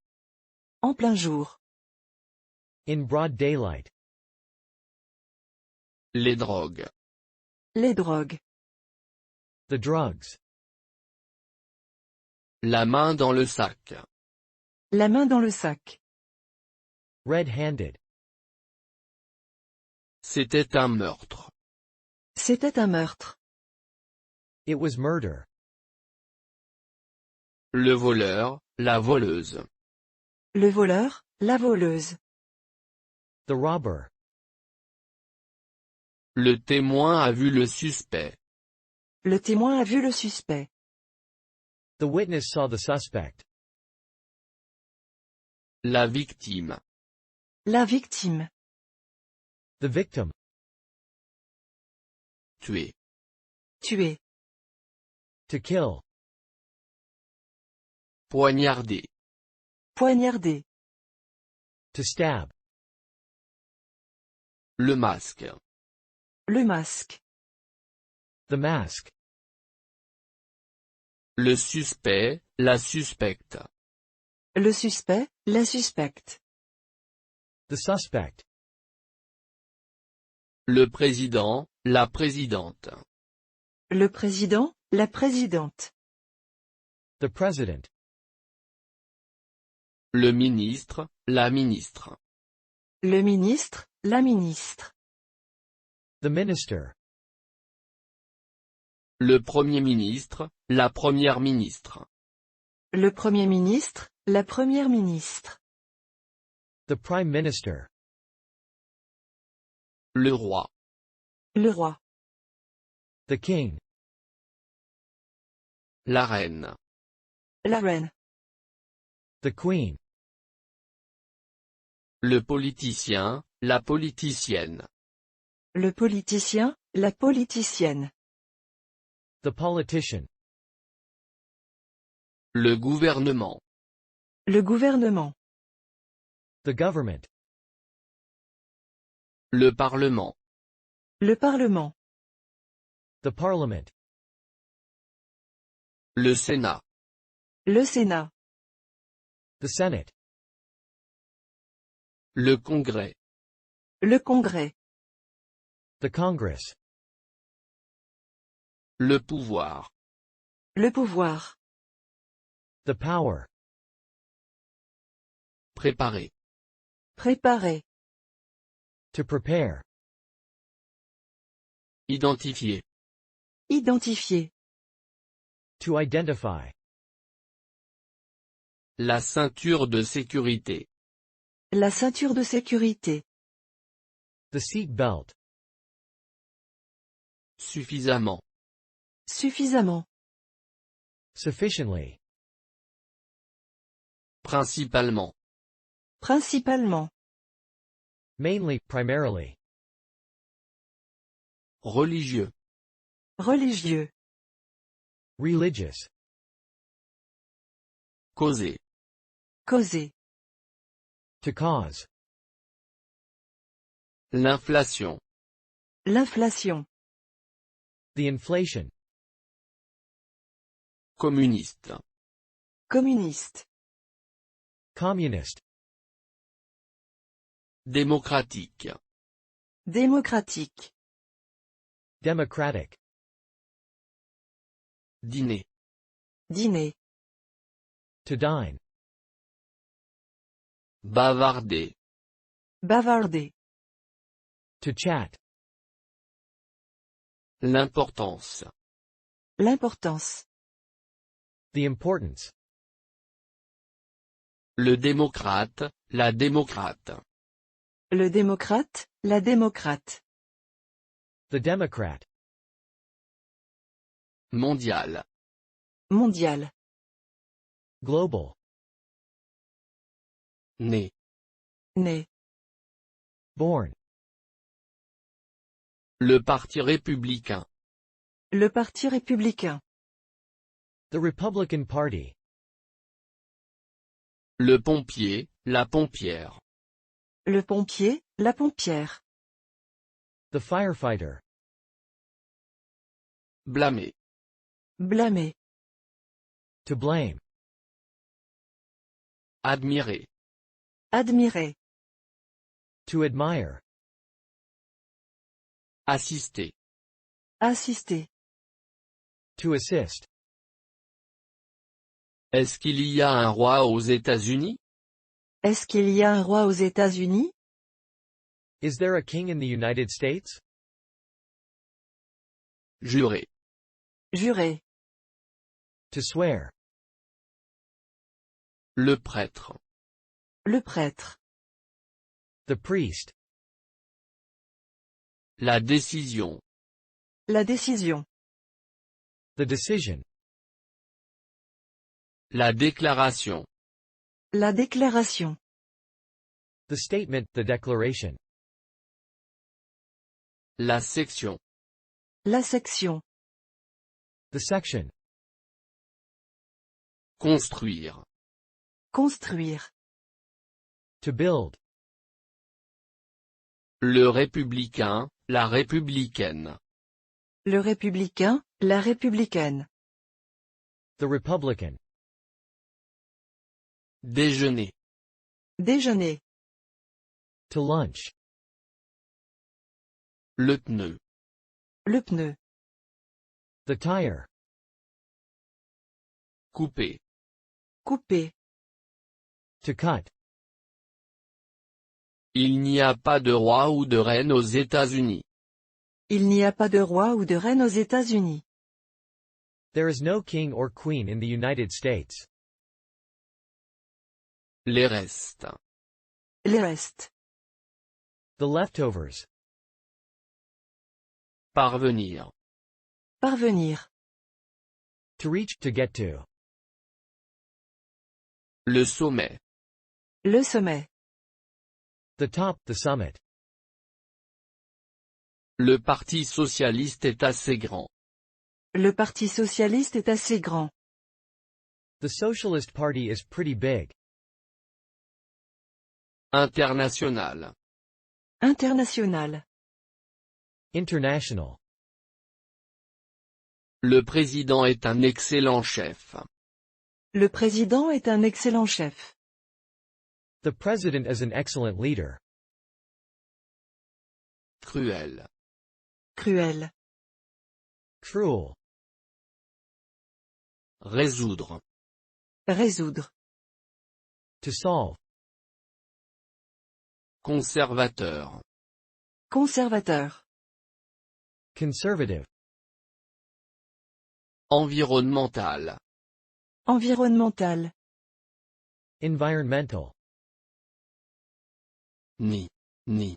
En plein jour. In broad daylight. Les drogues. Les drogues. The drugs. La main dans le sac. La main dans le sac. Red-handed. C'était un meurtre. C'était un meurtre. It was murder. Le voleur, la voleuse. Le voleur, la voleuse. The robber. Le témoin a vu le suspect. Le témoin a vu le suspect. The witness saw the suspect. La victime. La victime. The victim. Tué. Tué. To kill. Poignardé. Poignardé. To stab. Le masque. Le masque. The mask. Le suspect, la suspecte. Le suspect, la suspecte. The suspect. Le président, la présidente. Le président, la présidente. The president. Le ministre, la ministre. Le ministre, la ministre. The minister. Le premier ministre, la première ministre. Le premier ministre, la première ministre. The prime minister. Le roi. Le roi. The king. La reine. La reine. The queen. Le politicien, la politicienne. Le politicien, la politicienne. The politician. Le gouvernement. Le gouvernement. The government. Le parlement. Le parlement. The parliament. Le Sénat. Le Sénat. The senate. Le Congrès. Le Congrès. The congress. Le pouvoir. Le pouvoir. The power. Préparer. Préparer. To prepare. Identifier. Identifier. To identify. La ceinture de sécurité. La ceinture de sécurité. The seat belt. Suffisamment. Suffisamment. Sufficiently. Principalement. Principalement. Mainly, primarily. Religieux. Religieux. Religious. Causer. Causer. To cause. L'inflation. L'inflation. The inflation. Communiste. Communiste. Communist. Démocratique. Démocratique. Democratic. Dîner. Dîner. To dine. Bavarder. Bavarder. To chat. L'importance. L'importance. The importance. Le démocrate, la démocrate. Le démocrate, la démocrate. The Democrat. Mondial. Mondial. Global. Né. Né. Born. Le Parti républicain. Le Parti républicain. The Republican Party. Le pompier, la pompière. Le pompier, la pompière. The firefighter. Blâmer. Blâmer. To blame. Admirer. Admirer. To admire. Assister. Assister. To assist. Est-ce qu'il y a un roi aux États-Unis? Est-ce qu'il y a un roi aux États-Unis? Is there a king in the United States? Jurer. Jurer. To swear. Le prêtre. Le prêtre. The priest. La décision. La décision. The decision. La déclaration. La déclaration. The statement, the declaration. La section. La section. The section. Construire. Construire. To build. Le républicain, la républicaine. Le républicain, la républicaine. The Republican. Déjeuner. Déjeuner. To lunch. Le pneu. Le pneu. The tire. Couper. Couper. To cut. Il n'y a pas de roi ou de reine aux États-Unis. Il n'y a pas de roi ou de reine aux États-Unis. There is no king or queen in the United States. Les restes. Les restes. The leftovers. Parvenir. Parvenir. To reach, to get to. Le sommet. Le sommet. The top, the summit. Le Parti socialiste est assez grand. Le Parti socialiste est assez grand. The Socialist Party is pretty big. International. International. International. Le président est un excellent chef. Le président est un excellent chef. The president is an excellent leader. Cruel. Cruel. Cruel. Résoudre. Résoudre. To solve. Conservateur. Conservateur. Conservative. Environnemental. Environnemental. Environmental. Ni. Ni.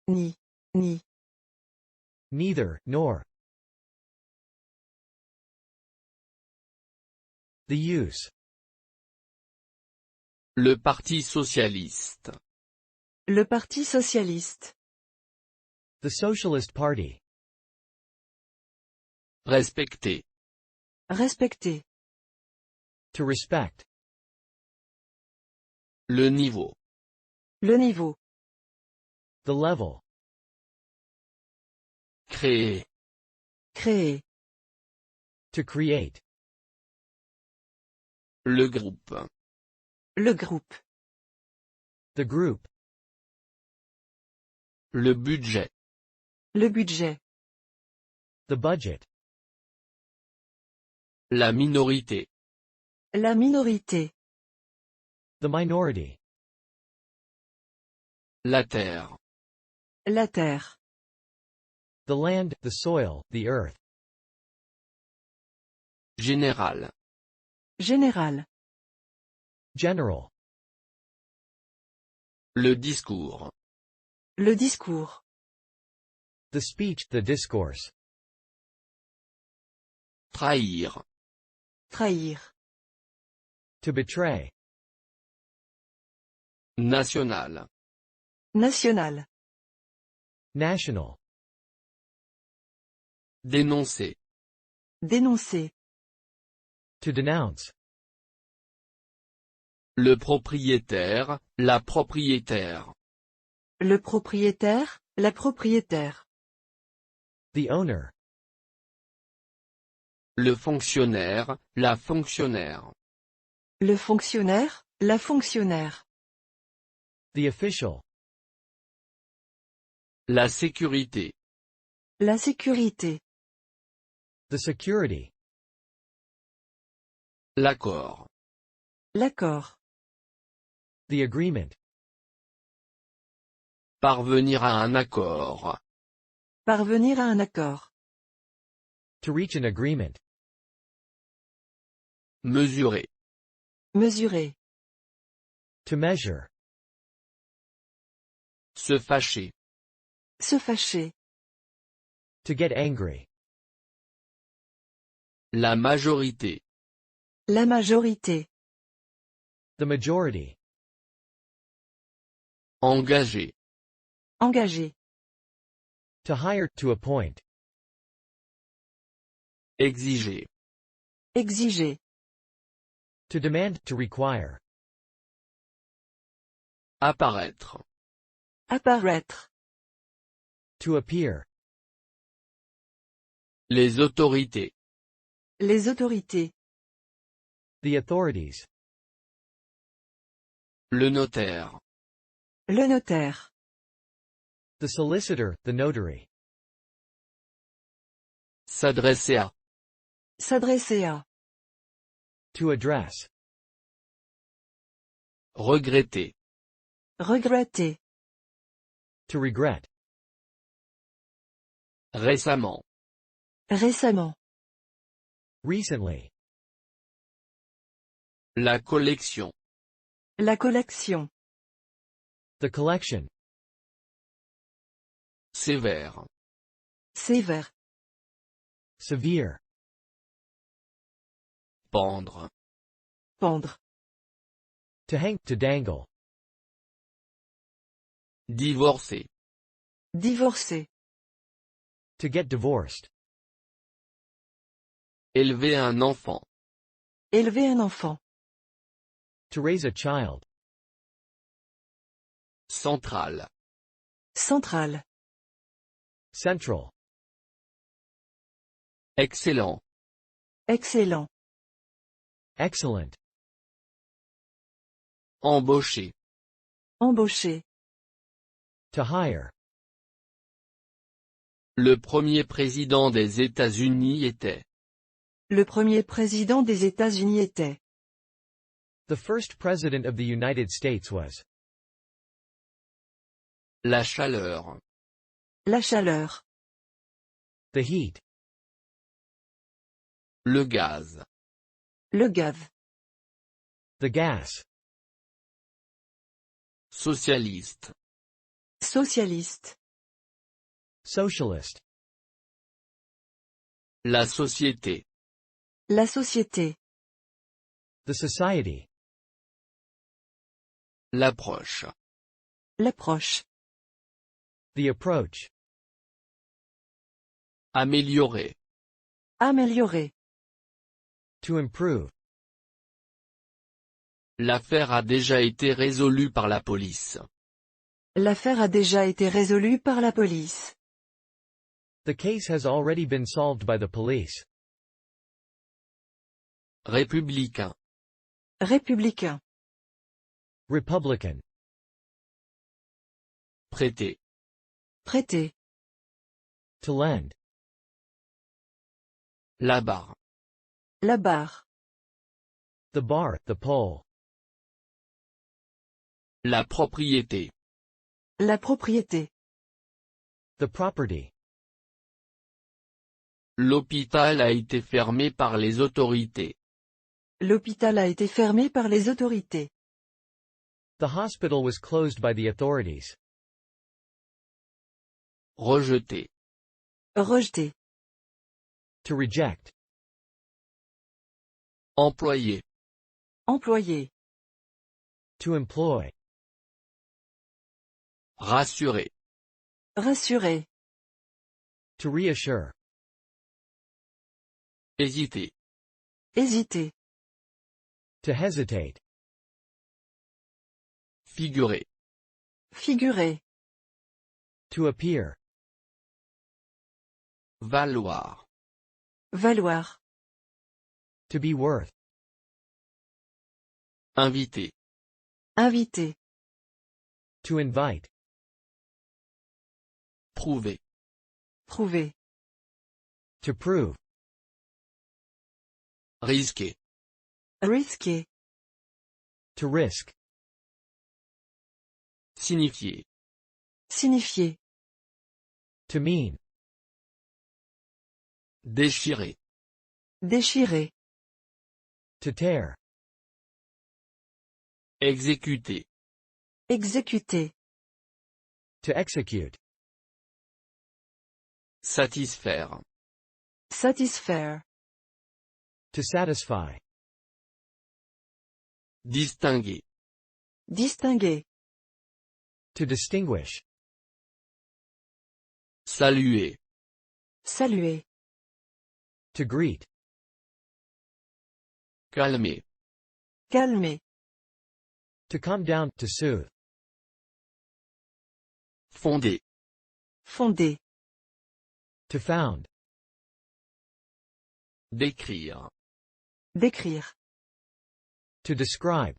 Ni. Neither, nor. The use. Le Parti socialiste. Le Parti socialiste. The Socialist Party. Respecter. Respecter. To respect. Le niveau. Le niveau. The level. Créer. Créer. To create. Le groupe. Le groupe. The group. Le budget. Le budget. The budget. La minorité. La minorité. The minority. La terre. La terre. The land, the soil, the earth. Général. Général. General. Le discours. Le discours. The speech, the discourse. Trahir. Trahir. To betray. National. National. National. Dénoncer. Dénoncer. To denounce. Le propriétaire, la propriétaire. Le propriétaire, la propriétaire. The owner. Le fonctionnaire, la fonctionnaire. Le fonctionnaire, la fonctionnaire. The official. La sécurité. La sécurité. The security. L'accord. L'accord. The agreement. Parvenir à un accord. Parvenir à un accord. To reach an agreement. Mesurer. Mesurer. To measure. Se fâcher. Se fâcher. To get angry. La majorité. La majorité. The majority. Engager. Engager. To hire, to appoint. Exiger. Exiger. To demand, to require. Apparaître. Apparaître. To appear. Les autorités. Les autorités. The authorities. Le notaire. Le notaire. The solicitor, the notary. S'adresser à. S'adresser à. To address. Regretter. Regretter. To regret. Récemment. Récemment. Recently. La collection. La collection. The collection. Sévère. Sévère. Severe. Pendre. Pendre. To hang, to dangle. Divorcer. Divorcer. To get divorced. Élever un enfant. Élever un enfant. To raise a child. Centrale. Centrale. Central. Excellent. Excellent. Excellent. Embaucher. Embaucher. To hire. Le premier président des États-Unis était. Le premier président des États-Unis était. The first president of the United States was. La chaleur. La chaleur. The heat. Le gaz. Le gaz. The gas. Socialiste. Socialiste. Socialist. La société. La société. The society. L'approche. L'approche. The approach. Améliorer. Améliorer. To improve. L'affaire a déjà été résolue par la police. L'affaire a déjà été résolue par la police. The case has already been solved by the police. Républicain. Républicain. Republican. Prêter. Prêter. To lend. La barre. La barre. The bar, the pole. La propriété. La propriété. The property. L'hôpital a été fermé par les autorités. L'hôpital a été fermé par les autorités. The hospital was closed by the authorities. Rejeté. Rejeté. To reject. Employé. Employé. To employ. Rassuré. Rassuré. To reassure. Hésiter. Hésiter. To hesitate. Figurer. Figurer. To appear. Valoir. Valoir. To be worth. Inviter. Inviter. To invite. Prouver. Prouver. To prove. Risquer. Risquer. To risk. Signifier. Signifier. To mean. Déchirer. Déchirer. To tear. Exécuter. Exécuter. To execute. Satisfaire. Satisfaire. To satisfy. Distinguer. Distinguer. To distinguish. Saluer. Saluer. To greet. Calmer. Calmer. To calm down, to soothe. Fonder. Fonder. To found. Décrire. Décrire. To describe.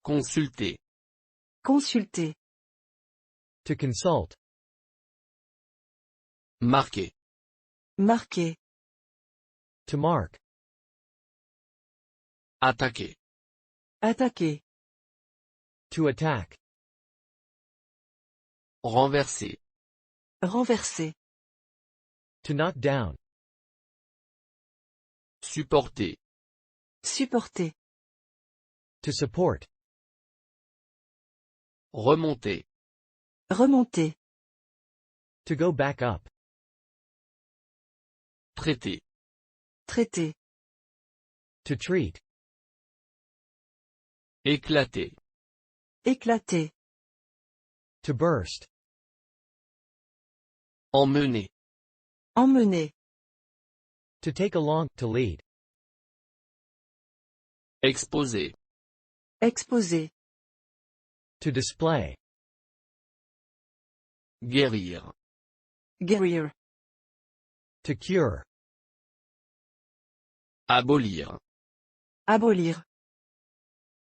Consulter. Consulter. To consult. Marquer. Marquer. To mark. Attaquer. Attaquer. To attack. Renverser. Renverser. To knock down. Supporter. Supporter. To support. Remonter. Remonter. To go back up. Traiter. Traiter. To treat. Éclater. Éclater. To burst. Emmener. Emmener. To take along, to lead. Exposer. Exposer. To display. Guérir. Guérir. To cure. Abolir. Abolir.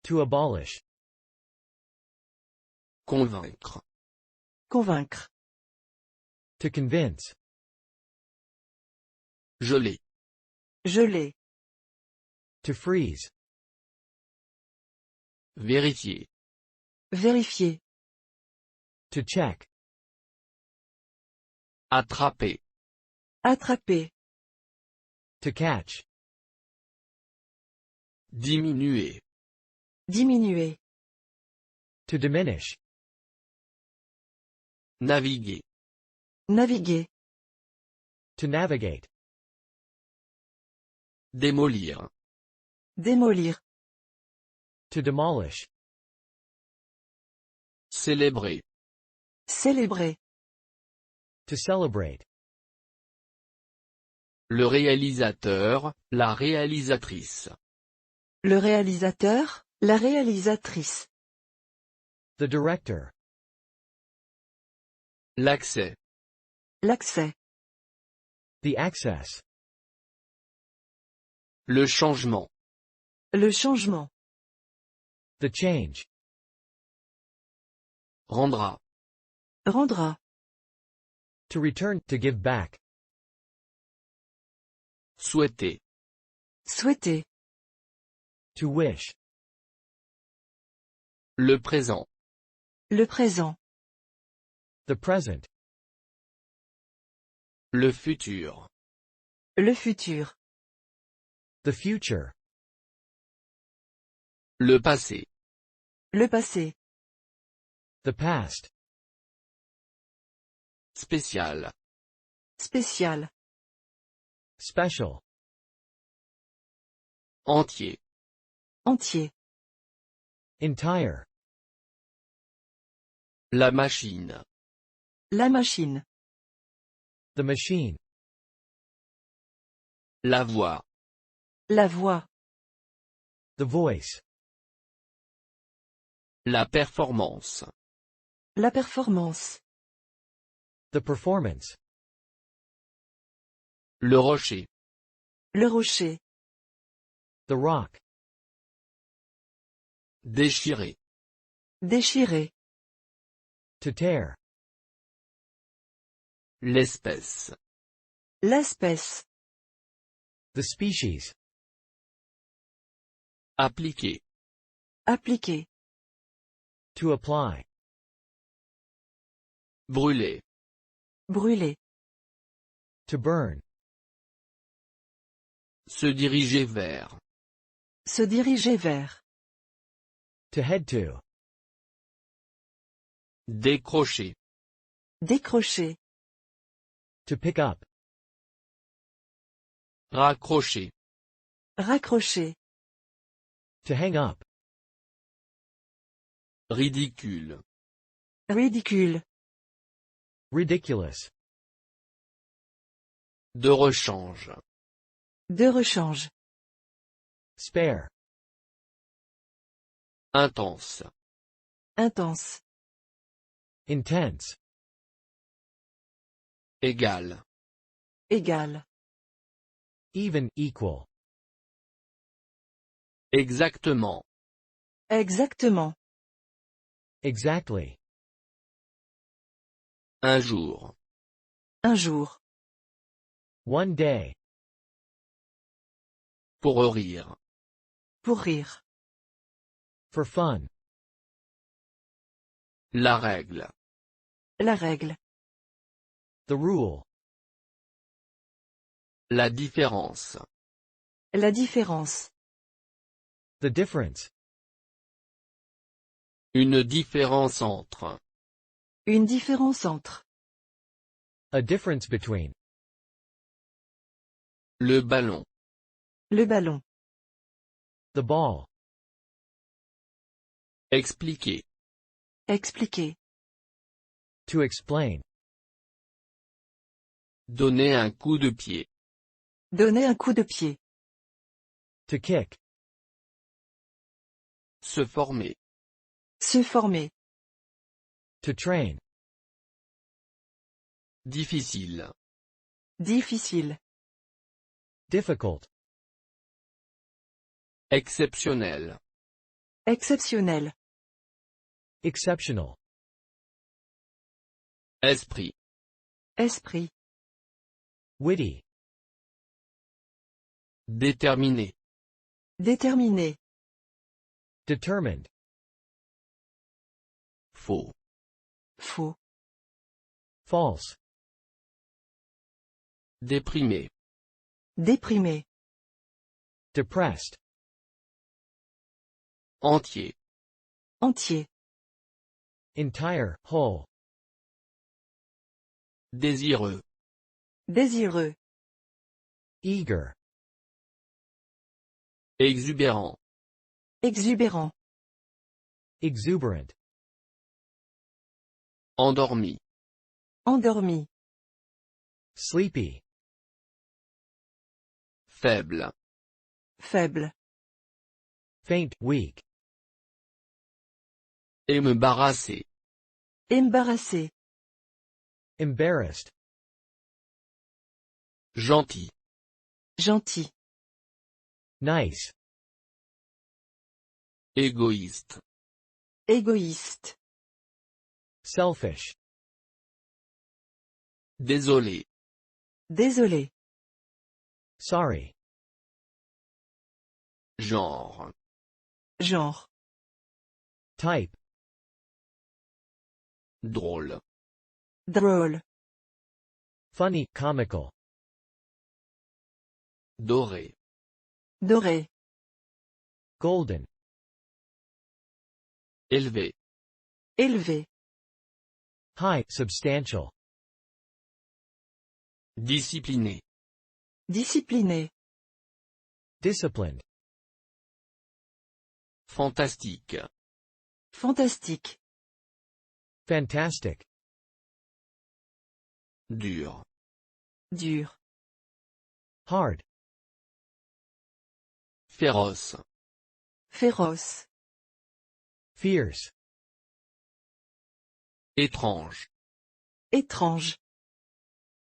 To abolish. Convaincre. Convaincre. To convince. Geler. Geler. To freeze. Vérifier. Vérifier. To check. Attraper. Attraper. To catch. Diminuer. Diminuer. To diminish. Naviguer. Naviguer. To navigate. Démolir. Démolir. To demolish. Célébrer. Célébrer. To celebrate. Le réalisateur, la réalisatrice. Le réalisateur, la réalisatrice. The director. L'accès. L'accès. The access. Le changement. Le changement. The change. Rendra. Rendra. To return, to give back. Souhaiter. Souhaiter. To wish. Le présent. Le présent. The present. Le futur. Le futur. The future. Le passé. Le passé. The past. Spécial. Spécial. Special. Entier. Entier. Entire. La machine. La machine. The machine. La voix. La voix. The voice. La performance. La performance. The performance. Le rocher. Le rocher. The rock. Déchirer. Déchirer. To tear. L'espèce. L'espèce. The species. Appliquer. Appliquer. To apply. Brûler. Brûler. To burn. Se diriger vers. Se diriger vers. To head to. Décrocher. Décrocher. To pick up. Raccrocher. Raccrocher. To hang up. Ridicule. Ridicule. Ridiculous. De rechange. De rechange. Spare. Intense. Intense. Intense. Égal. Égal. Even, equal. Exactement. Exactement. Exactly. Un jour. Un jour. One day. Pour rire. Pour rire. For fun. La règle. La règle. The rule. La différence. La différence. The difference. Une différence entre. Une différence entre. A difference between. Le ballon. Le ballon. The ball. Expliquer. Expliquer. To explain. Donner un coup de pied. Donner un coup de pied. To kick. Se former. Se former. To train. Difficile. Difficile. Difficult. Exceptionnel. Exceptionnel. Exceptional. Esprit. Esprit. Witty. Déterminé. Déterminé. Determined. Faux. Faux. False. Déprimé. Déprimé. Depressed. Entier. Entier. Entire, whole. Désireux. Désireux. Eager. Exubérant. Exubérant. Exuberant. Endormi. Endormi. Sleepy. Faible. Faible. Faint, weak. Embarrassé. Embarrassé. Embarrassed. Gentil. Gentil. Nice. Égoïste. Égoïste. Selfish. Désolé. Désolé. Sorry. Genre. Genre. Type. Drôle. Drôle. Funny, comical. Doré. Doré. Golden. Élevé. Élevé. High, substantial. Discipliné. Discipliné. Disciplined. Fantastique. Fantastique. Fantastic. Dur. Dur. Hard. Féroce. Féroce. Fierce. Étrange. Étrange.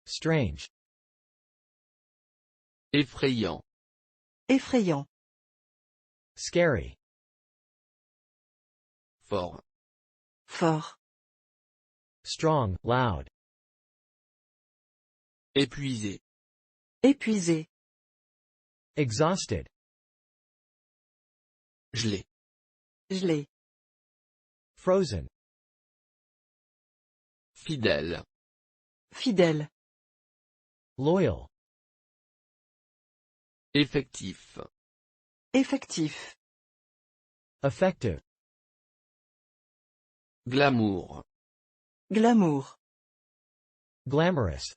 Strange. Effrayant. Effrayant. Scary. Fort. Fort. Strong, loud. Épuisé. Épuisé. Exhausted. Gelé. Gelé. Frozen. Fidèle. Fidèle. Loyal. Effectif. Effectif. Effective. Glamour. Glamour. Glamorous.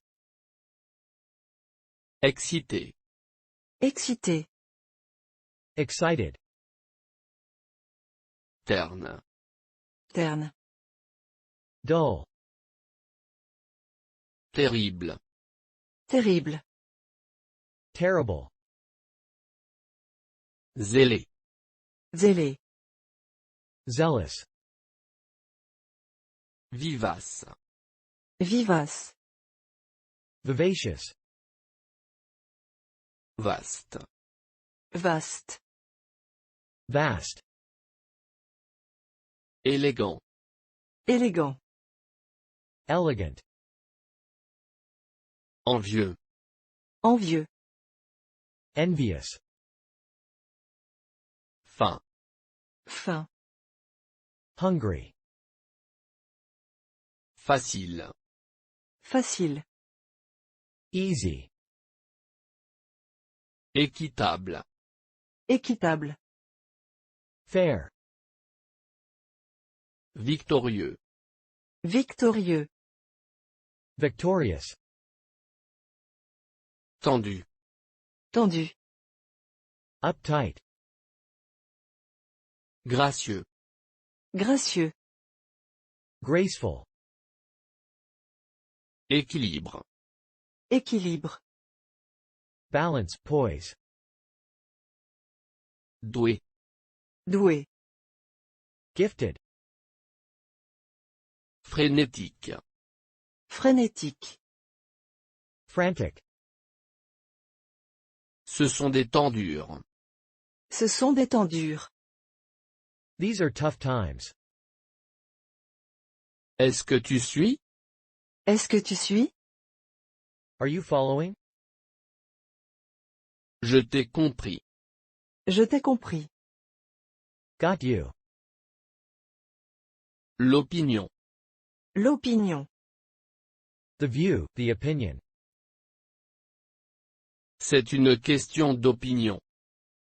Excité. Excité. Excited. Terne. Terne. Dull. Terrible. Terrible. Terrible. Zélé. Zélé. Zealous. Vivace. Vivace. Vivacious. Vaste. Vaste. Vast. Élégant. Élégant. Elegant. Envieux. Envieux. Envious. Fin. Fin. Hungry. Facile. Facile. Easy. Équitable. Équitable. Fair. Victorieux. Victorieux. Victorious. Tendu. Tendu. Uptight. Gracieux. Gracieux. Graceful. Équilibre. Équilibre. Balance, poise. Doué. Doué. Gifted. Frénétique. Frénétique. Frantic. Ce sont des temps durs. Ce sont des temps durs. These are tough times. Est-ce que tu suis? Est-ce que tu suis? Are you following? Je t'ai compris. Je t'ai compris. Got you. L'opinion. L'opinion. The view, the opinion. C'est une question d'opinion.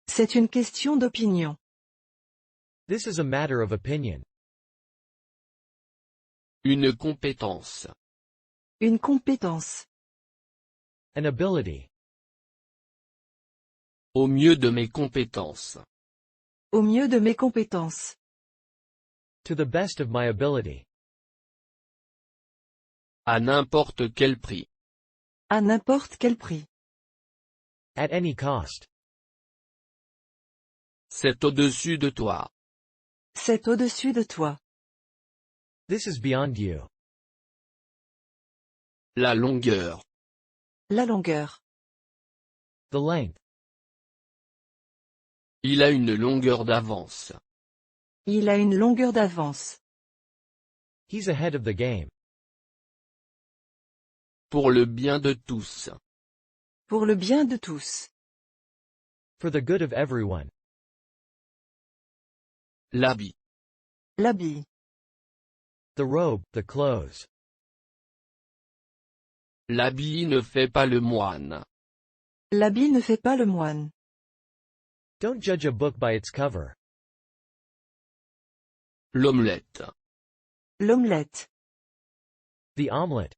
C'est une question d'opinion. This is a matter of opinion. Une compétence. Une compétence. An ability. Au mieux de mes compétences. Au mieux de mes compétences. To the best of my ability. À n'importe quel prix. À n'importe quel prix. At any cost. C'est au-dessus de toi. C'est au-dessus de toi. This is beyond you. La longueur. La longueur. The length. Il a une longueur d'avance. Il a une longueur d'avance. He's ahead of the game. Pour le bien de tous. Pour le bien de tous. For the good of everyone. L'habit. L'habit. The robe, the clothes. L'habit ne fait pas le moine. L'habit ne fait pas le moine. Don't judge a book by its cover. L'omelette. L'omelette. The omelette.